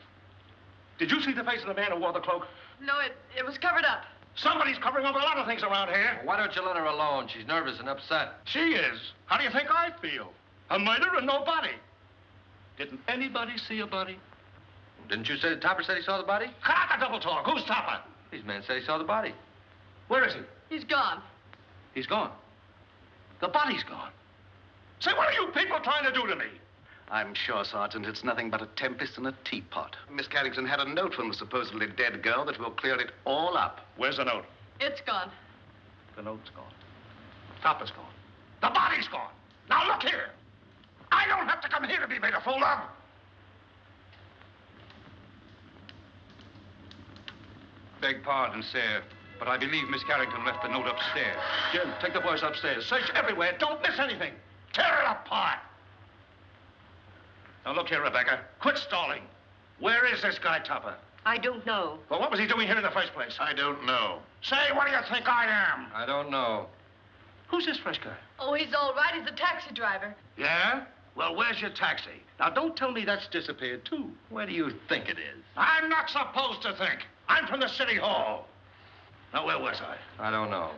Did you see the face of the man who wore the cloak? No, it was covered up. Somebody's covering up a lot of things around here. Well, why don't you let her alone? She's nervous and upset. She is. How do you think I feel? A murder and no body. Didn't anybody see a body? Didn't you say Topper said he saw the body? Cut out the double talk. Who's Topper? These men say he saw the body. Where is he? He's gone. He's gone. The body's gone. Say, what are you people trying to do to me? I'm sure, Sergeant, it's nothing but a tempest in a teapot. Miss Carrington had a note from the supposedly dead girl that will clear it all up. Where's the note? It's gone. The note's gone. Topper's gone. The body's gone. Now, look here. I don't have to come here to be made a fool of. Beg pardon, sir, but I believe Miss Carrington left the note upstairs. Jim, take the boys upstairs. Search everywhere. Don't miss anything. Tear it apart. Now, look here, Rebecca. Quit stalling. Where is this guy, Topper? I don't know. Well, what was he doing here in the first place? I don't know. Say, what do you think I am? I don't know. Who's this fresh guy? Oh, he's all right. He's a taxi driver. Yeah? Well, where's your taxi? Now, don't tell me that's disappeared, too. Where do you think it is? I'm not supposed to think. I'm from the city hall. Now, where was I? I don't know.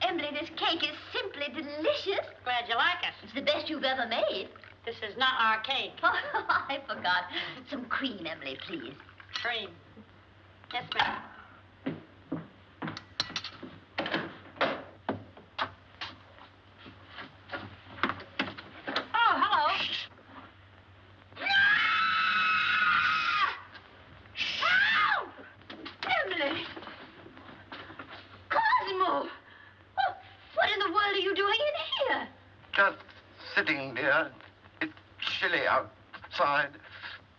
Emily, this cake is simply delicious. Glad you like it. It's the best you've ever made. This is not our cake. Oh, I forgot. Some cream, Emily, please. Cream. Yes, ma'am. Oh, hello. Emily! Cosmo! Oh, what in the world are you doing in here? Just sitting, dear. It's chilly outside.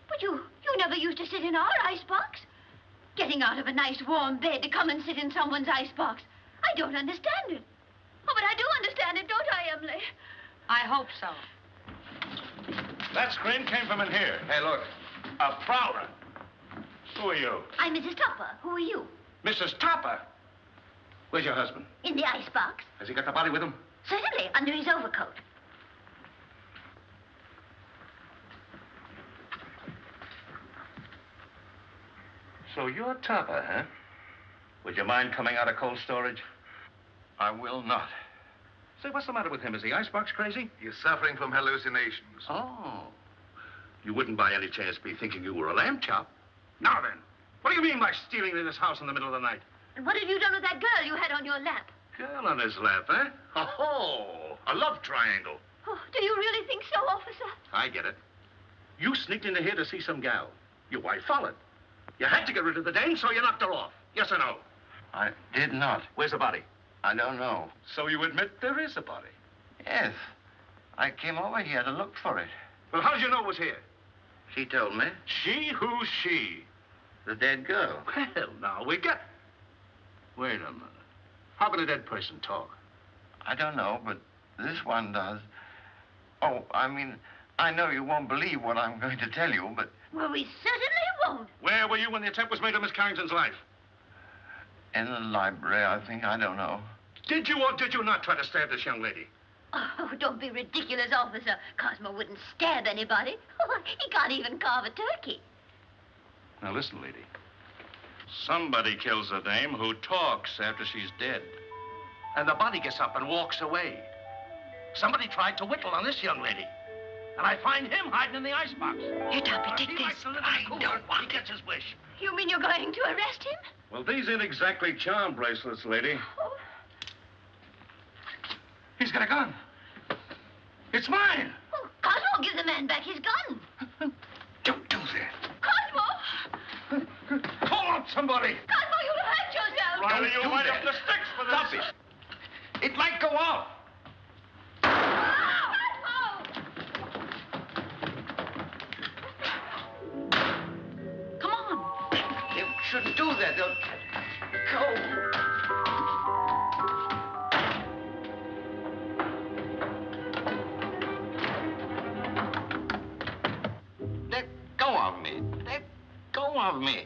But you never used to sit in our icebox. Getting out of a nice warm bed to come and sit in someone's icebox. I don't understand it. Oh, but I do understand it, don't I, Emily? I hope so. That scream came from in here. Hey, look. A prowler. Who are you? I'm Mrs. Topper. Who are you? Mrs. Topper. Where's your husband? In the icebox. Has he got the body with him? Certainly, under his overcoat. So you're Topper, huh? Would you mind coming out of cold storage? I will not. Say, what's the matter with him? Is the icebox crazy? He's suffering from hallucinations. Oh. You wouldn't by any chance be thinking you were a lamb chop? Now then, what do you mean by stealing into this house in the middle of the night? And what have you done with that girl you had on your lap? Girl on his lap, eh? Oh, a love triangle. Oh, do you really think so, officer? I get it. You sneaked into here to see some gal. Your wife followed. You had to get rid of the dame, so you knocked her off. Yes or no? I did not. Where's the body? I don't know. So you admit there is a body? Yes. I came over here to look for it. Well, how did you know it was here? She told me. She? Who's she? The dead girl. Well, now we get... Wait a minute. How can a dead person talk? I don't know, but this one does. Oh, I mean, I know you won't believe what I'm going to tell you, but... Well, we certainly won't. Where were you when the attempt was made on Miss Carrington's life? In the library, I think. I don't know. Did you or did you not try to stab this young lady? Oh, don't be ridiculous, officer. Cosmo wouldn't stab anybody. Oh, he can't even carve a turkey. Now, listen, lady. Somebody kills a dame who talks after she's dead. And the body gets up and walks away. Somebody tried to whittle on this young lady. And I find him hiding in the icebox. Here, Toppy, take He this. likes to live in a cooler. He gets his wish. You mean you're going to arrest him? Well, these ain't exactly charm bracelets, lady. Oh. He's got a gun. It's mine. Oh, Cosmo, give the man back his gun. Don't do that. Cosmo! Call up somebody. Cosmo, you'll hurt yourself. Riley, Don't you do might that. have the sticks for this. Stop it. It might go off. Come on. They shouldn't do that. They'll go. Let go of me. Let go of me.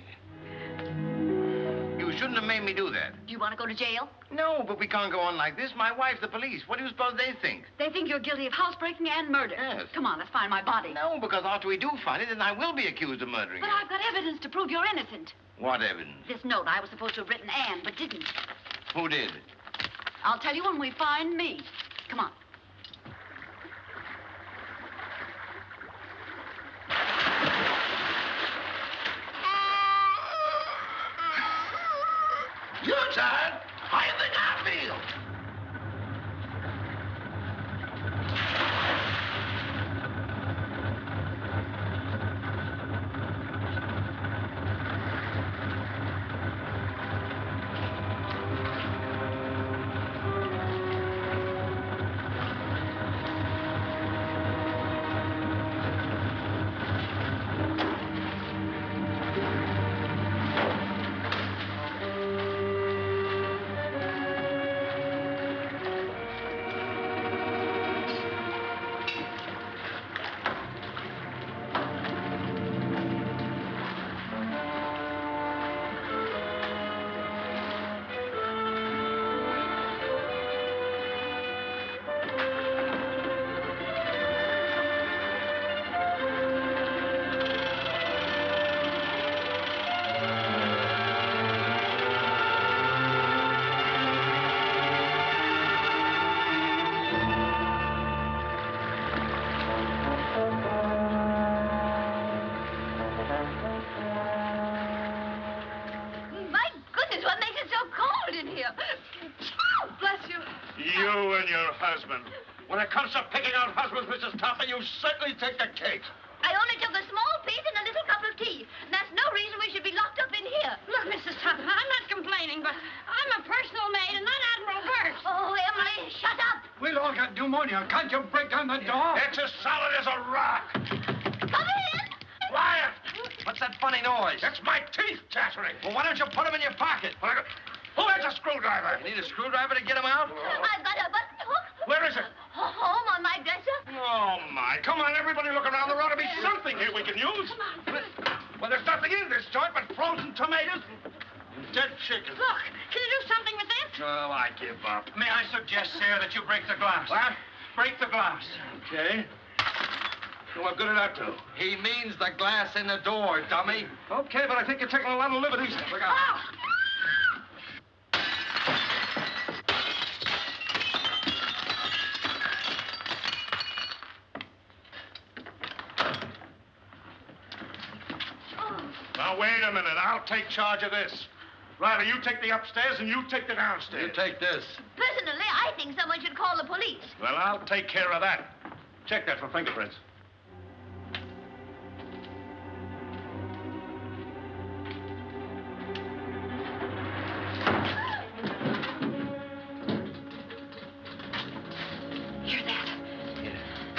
You shouldn't have made me do that. Do you want to go to jail? No, but we can't go on like this. My wife's the police. What do you suppose they think? They think you're guilty of housebreaking and murder. Yes. Come on, let's find my body. No, because after we do find it, then I will be accused of murdering But you. I've got evidence to prove you're innocent. What evidence? This note I was supposed to have written Anne, but didn't. Who did? I'll tell you when we find me. Come on. You're tired. How you think I feel? My goodness, what makes it so cold in here? Oh, bless you. You and your husband. When it comes to picking out husbands, Mrs. Topper, you certainly take the cake. I only took a small piece and a little cup of tea. And that's no reason we should be locked up in here. Look, Mrs. Tupper, I'm not complaining, but I'm a personal maid and not Admiral Burt. Oh, Emily, shut up. We'll all get pneumonia. Can't you break down the door? It's as solid as a rock. Come in. Quiet! What's that funny noise? That's my teeth chattering. Well, why don't you put them in your pocket? Who has a screwdriver? You need a screwdriver to get them out? I've got a button hook. Where is it? Home on my dresser. Oh, my. Come on, everybody look around. There ought to be something here we can use. Well, there's nothing in this joint but frozen tomatoes and dead chicken. Look, can you do something with this? Oh, I give up. May I suggest, sir, that you break the glass? What? Break the glass. Okay. So what good did that do? He means the glass in the door, dummy. Okay, but I think you're taking a lot of liberties. Look out. Now, wait a minute. I'll take charge of this. Riley, you take the upstairs and you take the downstairs. You take this. Personally, I think someone should call the police. Well, I'll take care of that. Check that for fingerprints. Hear that?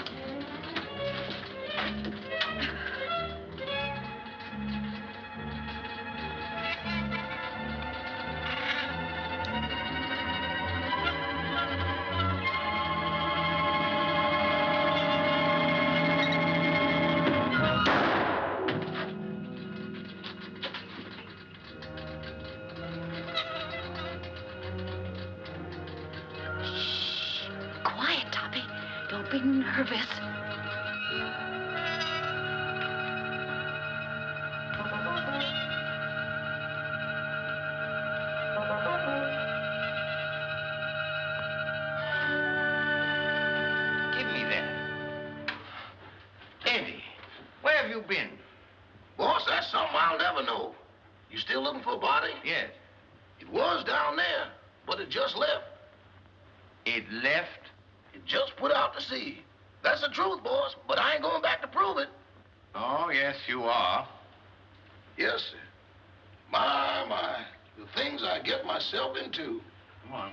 Quiet, Toppy. Don't be nervous. been? Boss, that's something I'll never know. You still looking for a body? Yes. It was down there, but it just left. It left? It just put out to sea. That's the truth, boss, but I ain't going back to prove it. Oh, yes, you are. Yes, sir. My, the things I get myself into. Come on.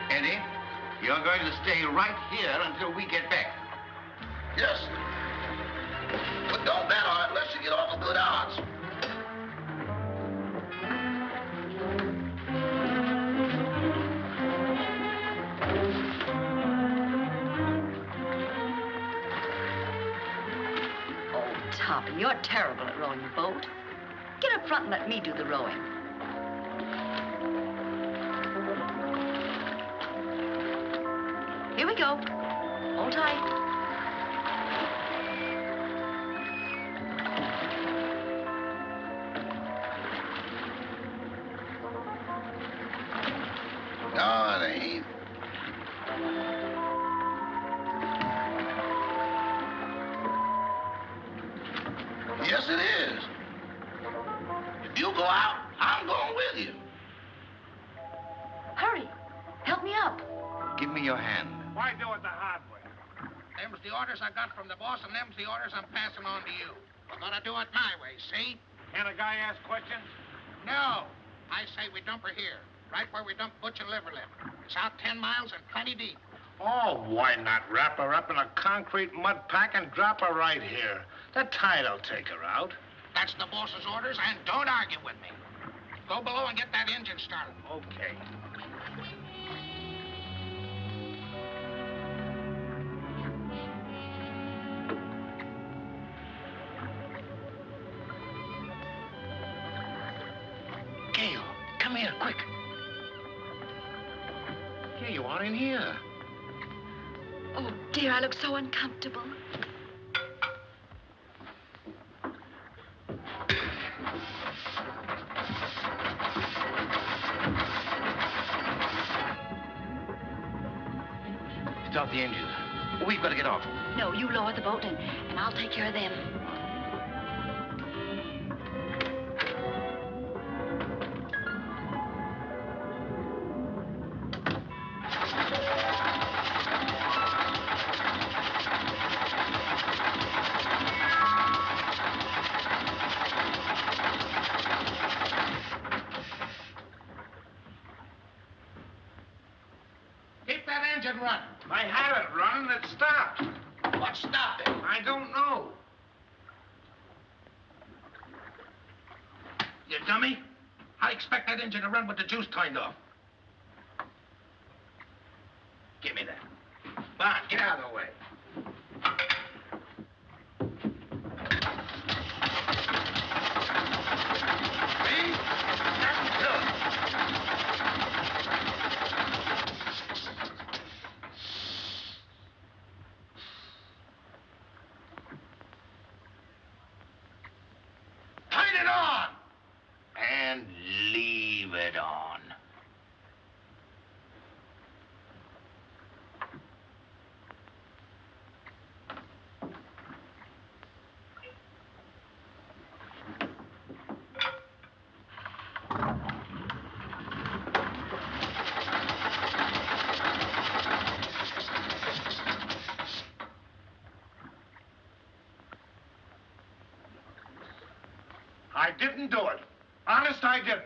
Eddie, you're going to stay right here until we get back. Yes, sir. But don't bet on it unless you get off a good odds. Oh, Toppy, you're terrible at rowing a boat. Get up front and let me do the rowing. Here we go. Hold tight. No, it ain't. Yes, it is. If you go out, I'm going with you. Hurry. Help me up. Give me your hand. Why do it the hard way? Them's the orders I got from the boss, and them's the orders I'm passing on to you. We're gonna do it my way, see? Can a guy ask questions? No. I say we dump her here, right where we dump Butch and Liverlip. It's out 10 miles and plenty deep. Oh, why not wrap her up in a concrete mud pack and drop her right here? The tide'll take her out. That's the boss's orders, and don't argue with me. Go below and get that engine started. Okay. Gail, come here, quick. Here you are in here. Oh, dear, I look so uncomfortable. Stop the engine. We've got to get off. No, you lower the boat and I'll take care of them. Keep that engine running. I had it running, it stopped. What stopped it? I don't know. You dummy. How do you expect that engine to run with the juice turned off? Give me that. Come on, get out of the way. See? That's good. Turn it on! And leave it on. I didn't do it. Honest, I didn't.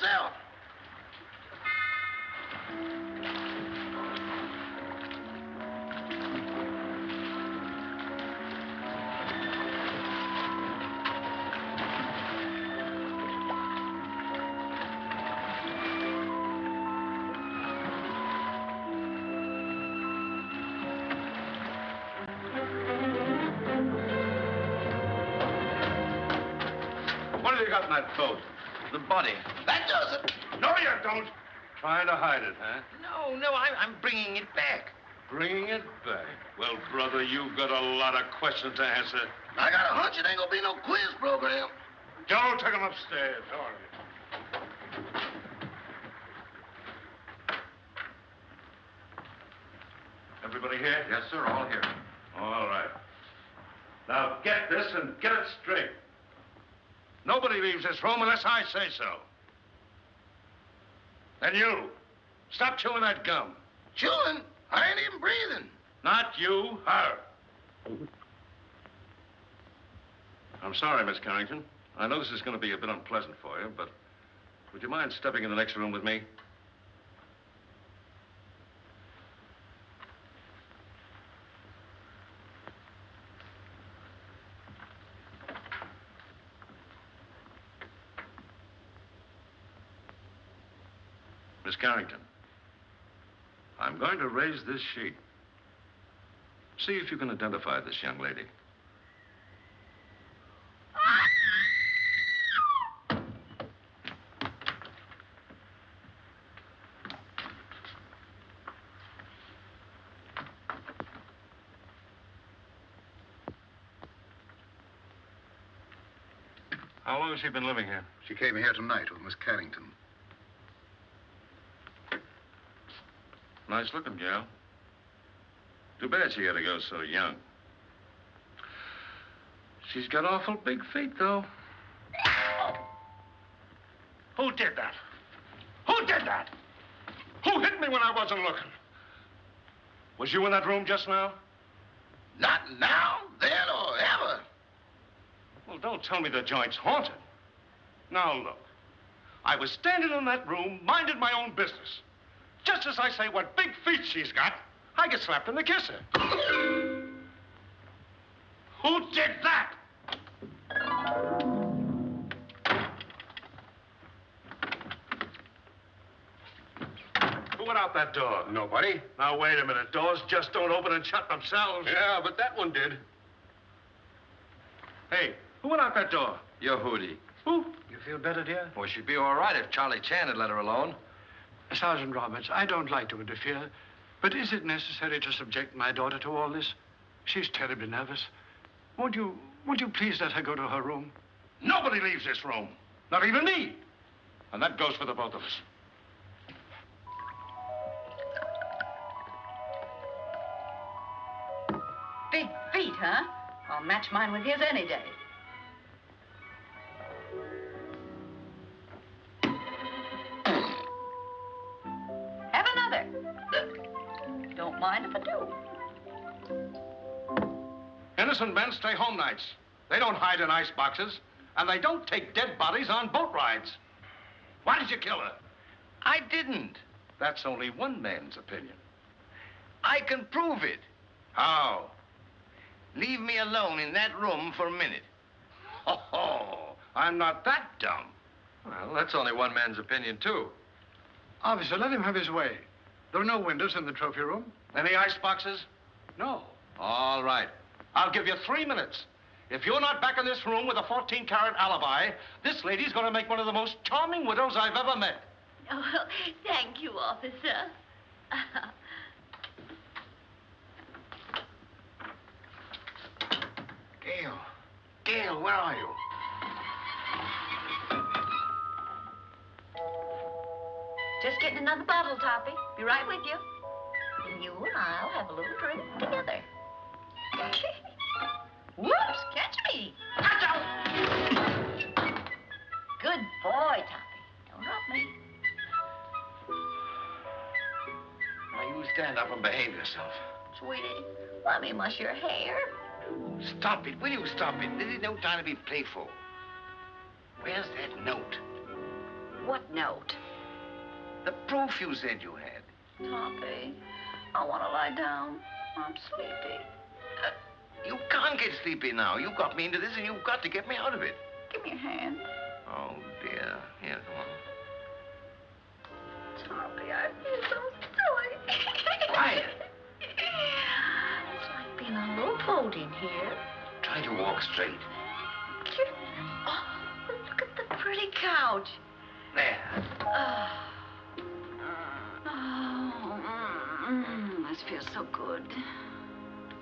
yourself. What have you got in that boat? The body. That does it. No, you don't. Trying to hide it, huh? No, I'm bringing it back. Bringing it back. Well, brother, you've got a lot of questions to answer. I got a hunch it ain't gonna be no quiz program. Joe, take him upstairs. All right. Everybody here? Yes, sir, all here. All right. Now, get this and get it straight. Nobody leaves this room unless I say so. And you, stop chewing that gum. Chewing? I ain't even breathing. Not you, her. I'm sorry, Miss Carrington. I know this is going to be a bit unpleasant for you, but would you mind stepping in the next room with me? Miss Carrington, I'm going to raise this sheet. See if you can identify this young lady. How long has she been living here? She came here tonight with Miss Carrington. Nice looking gal. Too bad she had to go so young. She's got awful big feet, though. Who did that? Who did that? Who hit me when I wasn't looking? Was you in that room just now? Not now, then, or ever. Well, don't tell me the joint's haunted. Now, look. I was standing in that room, minding my own business. Just as I say what big feet she's got, I get slapped in the kisser. Who did that? Who went out that door? Nobody. Now, wait a minute. Doors just don't open and shut themselves. Yeah, but that one did. Hey, who went out that door? Your Hootie. Who? You feel better, dear? Well, she'd be all right if Charlie Chan had let her alone. Sergeant Roberts, I don't like to interfere, but is it necessary to subject my daughter to all this? She's terribly nervous. Won't you please let her go to her room? Nobody leaves this room. Not even me. And that goes for the both of us. Big feet, huh? I'll match mine with his any day. Have another. Don't mind if I do. Innocent men stay home nights. They don't hide in ice boxes, and they don't take dead bodies on boat rides. Why did you kill her? I didn't. That's only one man's opinion. I can prove it. How? Leave me alone in that room for a minute. Oh, I'm not that dumb. Well, that's only one man's opinion, too. Officer, let him have his way. There are no windows in the trophy room. Any ice boxes? No. All right. I'll give you 3 minutes. If you're not back in this room with a 14-carat alibi, this lady's going to make one of the most charming widows I've ever met. Oh, thank you, officer. Gail, where are you? Just getting another bottle, Toppy. Be right with you. And you and I'll have a little drink together. Whoops, catch me. Good boy, Toppy. Don't drop me. Now, you stand up and behave yourself. Sweetie, let me mush your hair. Stop it. Will you stop it? This is no time to be playful. Where's that note? What note? The proof you said you had. Toppy, I want to lie down. I'm sleepy. You can't get sleepy now. You got me into this, and you've got to get me out of it. Give me a hand. Oh, dear. Here, come on. Toppy, I feel so silly. Quiet. It's like being a rowboat in here. Try to walk straight. Oh, look at the pretty couch. There. This feels so good.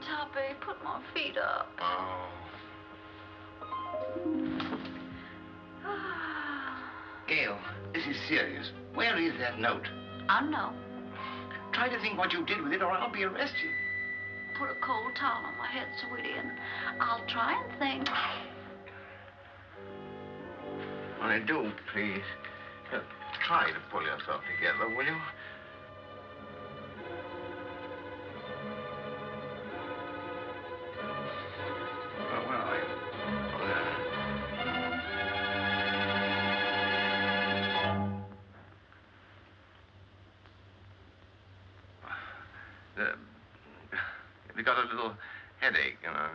Toppy, put my feet up. Oh. Gail, this is serious. Where is that note? I know. Try to think what you did with it, or I'll be arrested. Put a cold towel on my head, sweetie, and I'll try and think. When I do, please, try to pull yourself together, will you? Where are you? Have you got a little headache, you know?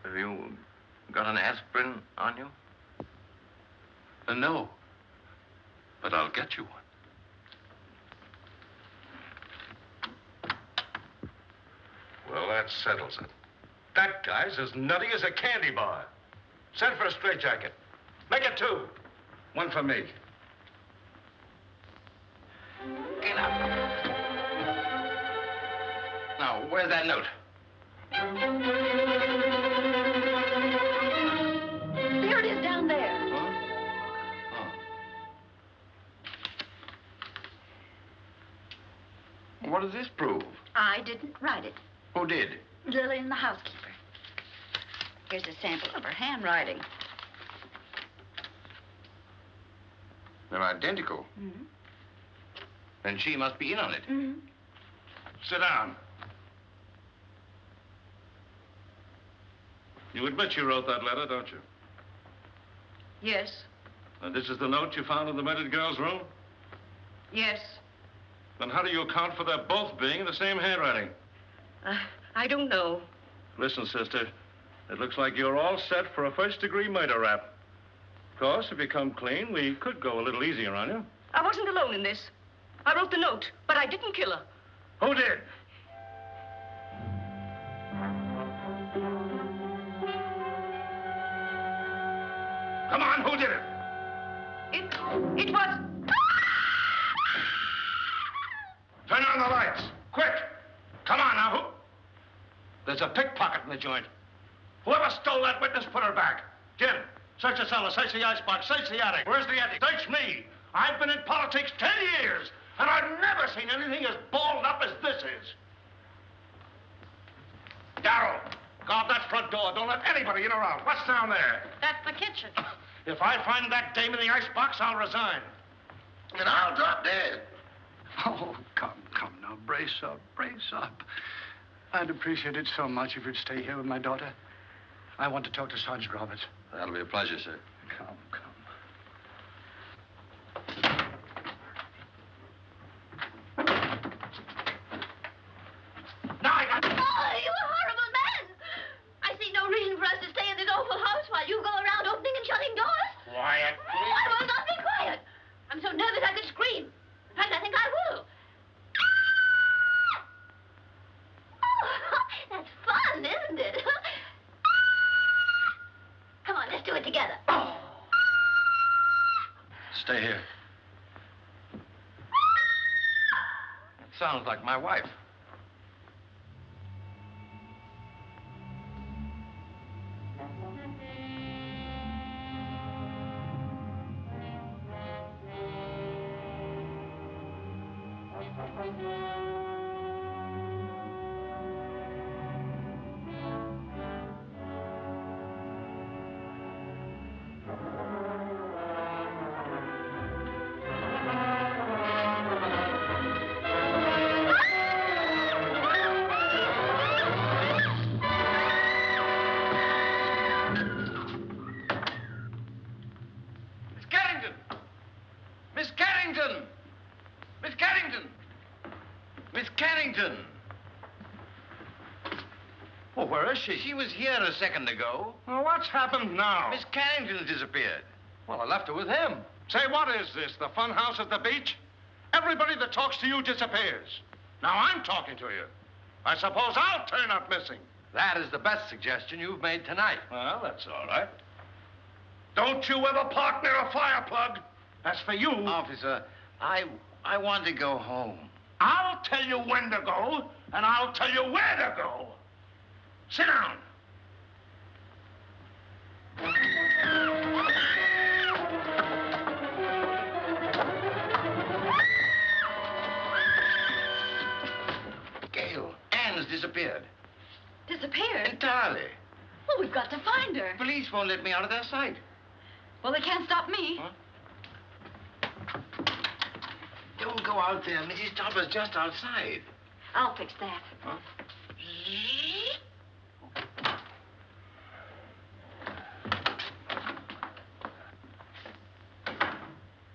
Have you got an aspirin on you? No. But I'll get you one. Well, that settles it. That guy's as nutty as a candy bar. Send for a straitjacket. Make it 2. 1 for me. Get up. Now, where's that note? There it is down there. What does this prove? I didn't write it. Who did? Lillian, the housekeeper. Here's a sample of her handwriting. They're identical. Mm-hmm. Then she must be in on it. Mm-hmm. Sit down. You admit you wrote that letter, don't you? Yes. And this is the note you found in the murdered girl's room? Yes. Then how do you account for their both being in the same handwriting? I don't know. Listen, sister, it looks like you're all set for a first-degree murder rap. Of course, if you come clean, we could go a little easier on you. I wasn't alone in this. I wrote the note, but I didn't kill her. Who did? Come on, who did it? It was... Turn on the lights, quick. Come on now, who? There's a pickpocket in the joint. Whoever stole that witness, put her back. Jim, search the cellar, search the icebox, search the attic. Where's the attic? Search me. I've been in politics 10 years, and I've never seen anything as balled up as this is. Darrell, guard that front door. Don't let anybody in or out. What's down there? That's the kitchen. If I find that dame in the icebox, I'll resign. And I'll drop dead. Oh, come now. Brace up, brace up. I'd appreciate it so much if you'd stay here with my daughter. I want to talk to Sergeant Roberts. That'll be a pleasure, sir. Come. Oh, you horrible man! I see no reason for us to stay in this awful house while you go around opening and shutting doors. Quiet, please. I will not be quiet. I'm so nervous I could scream. In fact, I think I will. Oh, that's fun, isn't it? Come on, let's do it together. Stay here. It sounds like my wife. Carrington! Miss Carrington! Miss Carrington! Well, where is she? She was here a second ago. Well, what's happened now? Miss Carrington disappeared. Well, I left her with him. Say, what is this, the fun house at the beach? Everybody that talks to you disappears. Now I'm talking to you. I suppose I'll turn up missing. That is the best suggestion you've made tonight. Well, that's all right. Don't you ever park near a fire plug. As for you... Officer, I want to go home. I'll tell you when to go, and I'll tell you where to go. Sit down. Gail, Anne's disappeared. Disappeared? Entirely. Well, we've got to find her. Police won't let me out of their sight. Well, they can't stop me. Huh? Don't go out there. Mrs. Topper's just outside. I'll fix that. Huh?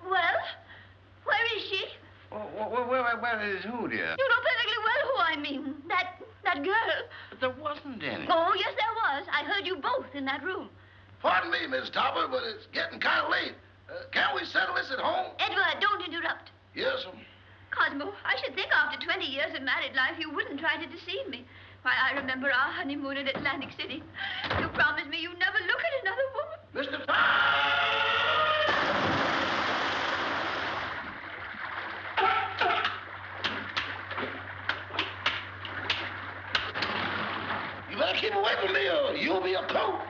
Well, where is she? Where is who, dear? You know perfectly well who I mean. That girl. But there wasn't any. Oh, yes, there was. I heard you both in that room. Pardon me, Miss Topper, but it's getting kind of late. Can't we settle this at home? Edward, don't interrupt. Yes, Cosmo, I should think after 20 years of married life you wouldn't try to deceive me. Why, I remember our honeymoon in Atlantic City. You promised me you'd never look at another woman. Mr. You better keep away from me or you'll be a coat.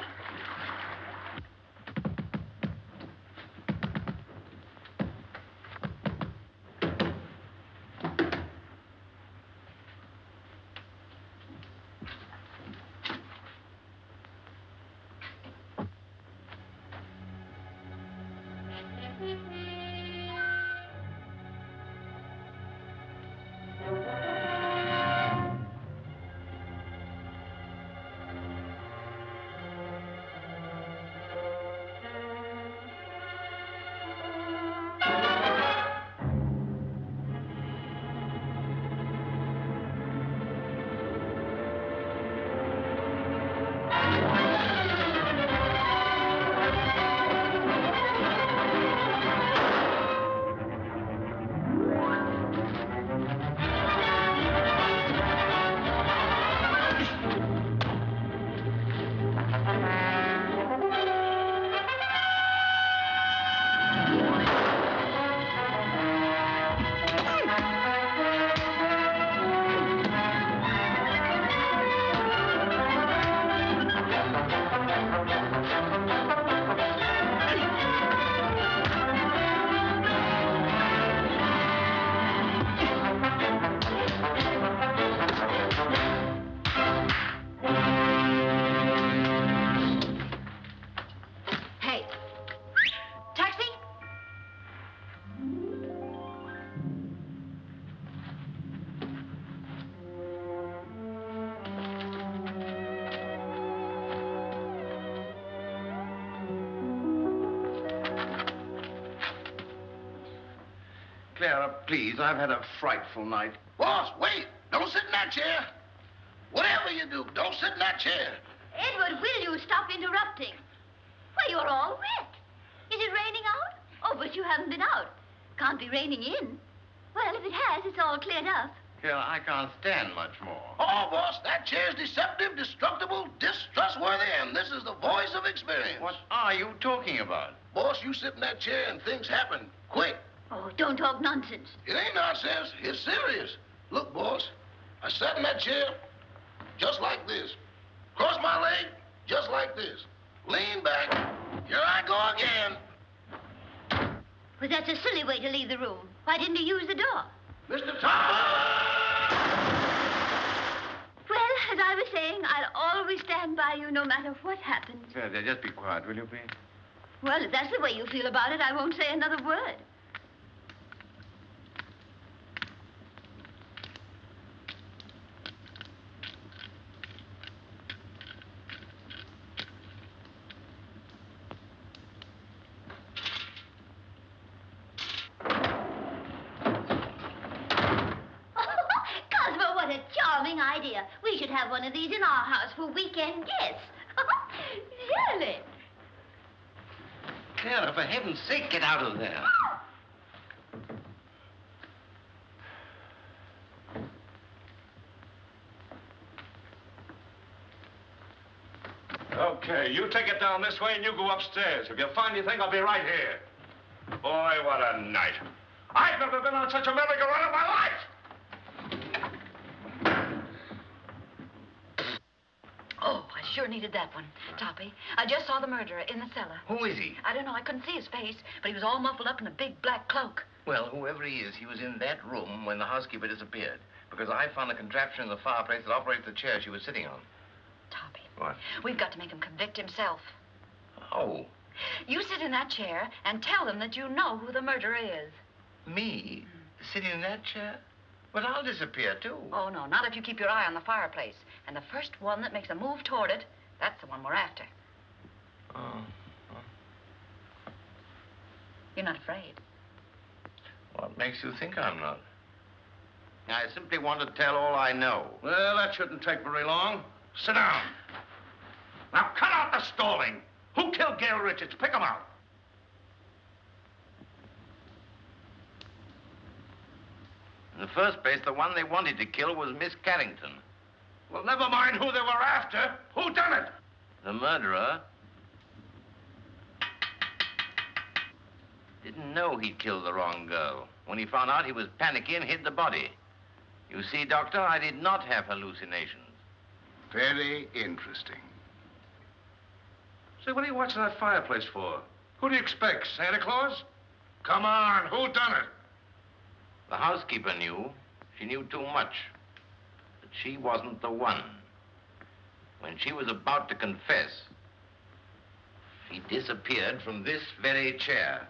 Clara, please, I've had a frightful night. Boss, wait. Don't sit in that chair. Whatever you do, don't sit in that chair. Edward, will you stop interrupting? Why, you're all wet. Is it raining out? Oh, but you haven't been out. Can't be raining in. Well, if it has, it's all cleared up. Clara, I can't stand much more. Oh, boss, that chair's deceptive, destructible, distrustworthy, and this is the voice of experience. What are you talking about? Boss, you sit in that chair and things happen quick. Oh, don't talk nonsense. It ain't nonsense. It's serious. Look, boss, I sat in that chair just like this. Cross my leg just like this. Lean back. Here I go again. Well, that's a silly way to leave the room. Why didn't you use the door? Mr. Topper! Well, as I was saying, I'll always stand by you no matter what happens. Clara, just be quiet, will you, please? Well, if that's the way you feel about it, I won't say another word. idea. We should have one of these in our house for weekend guests. Surely. Clara, for heaven's sake, get out of there. Okay, you take it down this way and you go upstairs. If you find anything, I'll be right here. Boy, what a night. I've never been on such a merry-go-round in my life. Oh, I sure needed that one. Toppy, I just saw the murderer in the cellar. Who is he? I don't know. I couldn't see his face, but he was all muffled up in a big black cloak. Well, whoever he is, he was in that room when the housekeeper disappeared. Because I found a contraption in the fireplace that operates the chair she was sitting on. Toppy. What? We've got to make him convict himself. Oh. You sit in that chair and tell them that you know who the murderer is. Me? Sitting in that chair? But I'll disappear, too. Oh, no, not if you keep your eye on the fireplace. And the first one that makes a move toward it, that's the one we're after. Oh. You're not afraid. What makes you think I'm not? I simply want to tell all I know. Well, that shouldn't take very long. Sit down. Now, cut out the stalling. Who killed Gail Richards? Pick him out. In the first place, the one they wanted to kill was Miss Carrington. Well, never mind who they were after. Who done it? The murderer didn't know he'd killed the wrong girl. When he found out, he was panicky and hid the body. You see, Doctor, I did not have hallucinations. Very interesting. Say, what are you watching that fireplace for? Who do you expect, Santa Claus? Come on, who done it? The housekeeper knew. She knew too much. But she wasn't the one. When she was about to confess, she disappeared from this very chair.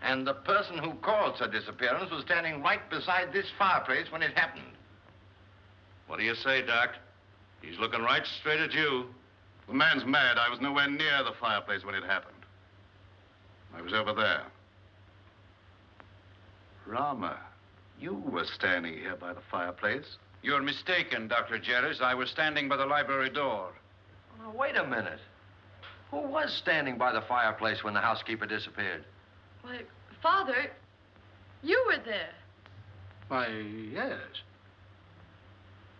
And the person who caused her disappearance was standing right beside this fireplace when it happened. What do you say, Doc? He's looking right straight at you. The man's mad. I was nowhere near the fireplace when it happened. I was over there. Rama, you were standing here by the fireplace. You're mistaken, Dr. Jerris. I was standing by the library door. Now, wait a minute. Who was standing by the fireplace when the housekeeper disappeared? Why, Father, you were there. Why, yes.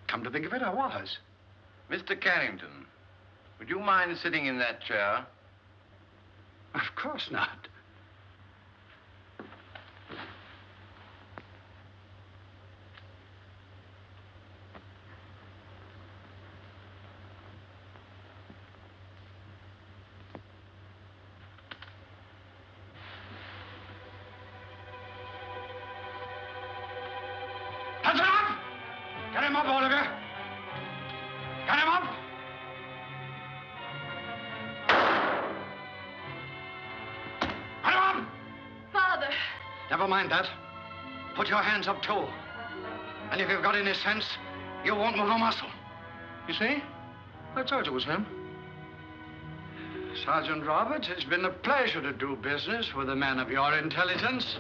Come to think of it, I was. Mr. Carrington, would you mind sitting in that chair? Of course not. Hands up! Get him up, all of you! Get him up! Get him up! Father! Never mind that. Put your hands up, too. And if you've got any sense, you won't move a muscle. You see? I told you it was him. Sergeant Roberts, it's been a pleasure to do business with a man of your intelligence.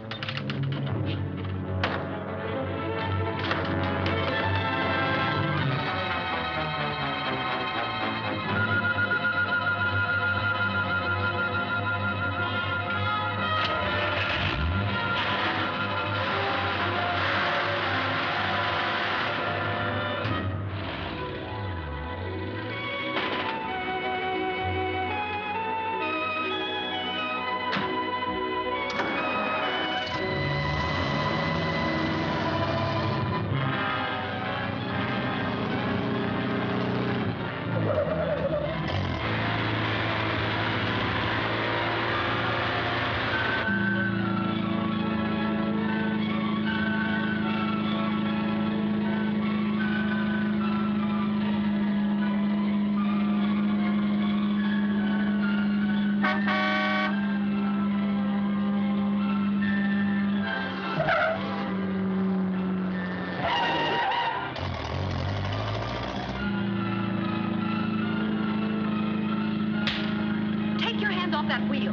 Take your hands off that wheel.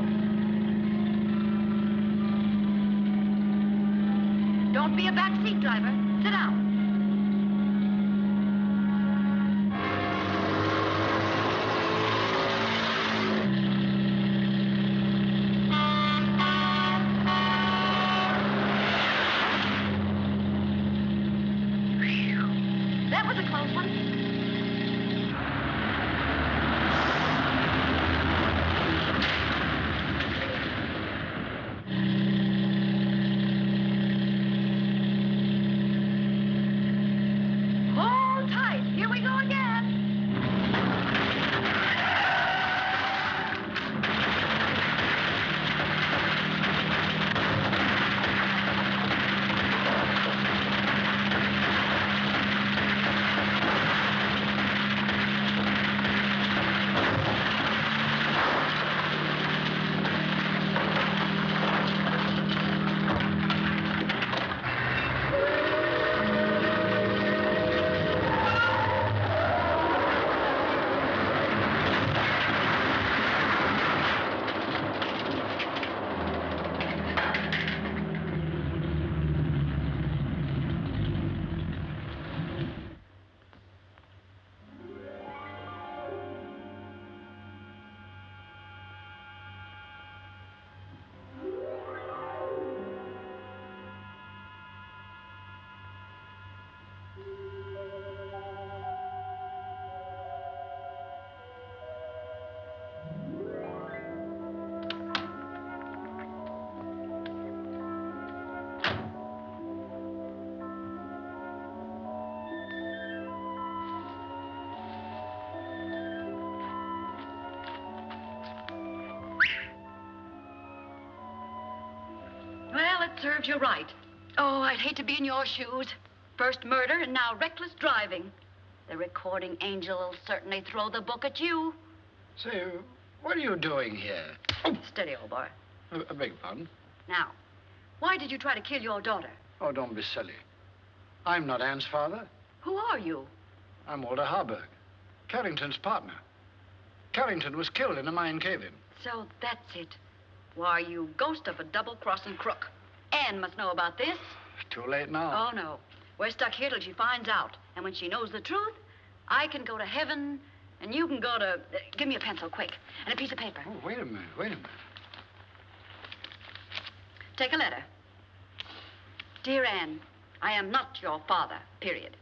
Don't be a backseat driver. Sit down. close one? Hold tight. Here we go again. Well, it serves you right. Oh, I'd hate to be in your shoes. First murder and now reckless driving. The recording angel will certainly throw the book at you. Say, what are you doing here? Oh, steady, old boy. I beg your pardon? Now, why did you try to kill your daughter? Oh, don't be silly. I'm not Anne's father. Who are you? I'm Walter Harburg, Carrington's partner. Carrington was killed in a mine cave-in. So that's it. Why, you ghost of a double-crossing crook. Anne must know about this. Too late now. Oh, no. We're stuck here till she finds out. And when she knows the truth, I can go to heaven, and you can go to... give me a pencil, quick, and a piece of paper. Oh, wait a minute, wait a minute. Take a letter. Dear Anne, I am not your father, period.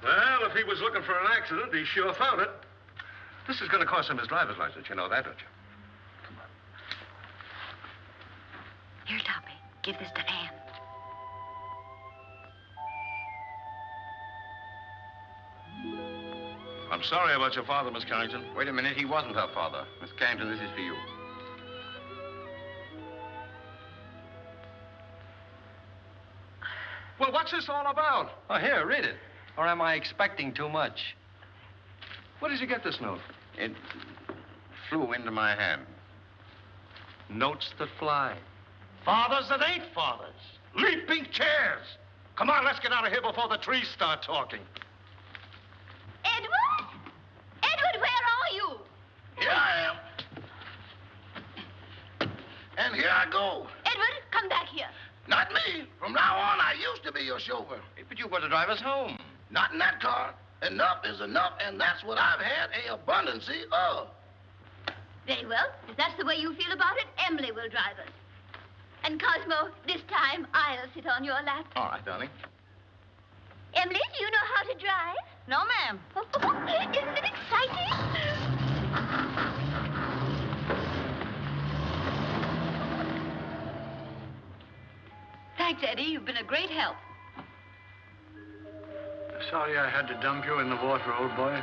Well, if he was looking for an accident, he sure found it. This is going to cost him his driver's license. You know that, don't you? Here, Toppy, give this to Anne. I'm sorry about your father, Miss Carrington. Wait a minute, he wasn't her father. Miss Carrington, this is for you. Well, what's this all about? Oh, here, read it. Or am I expecting too much? Where did you get this note? It flew into my hand. Notes that fly. Fathers that ain't fathers. Leaping chairs. Come on, let's get out of here before the trees start talking. Edward? Edward, where are you? Here I am. And here I go. Edward, come back here. Not me. From now on, I used to be your chauffeur. But you were to drive us home. Not in that car. Enough is enough, and that's what I've had a abundance of. Very well. If that's the way you feel about it, Emily will drive us. And Cosmo, this time I'll sit on your lap. All right, darling. Emily, do you know how to drive? No, ma'am. Isn't it exciting? Thanks, Eddie. You've been a great help. Sorry I had to dump you in the water, old boy.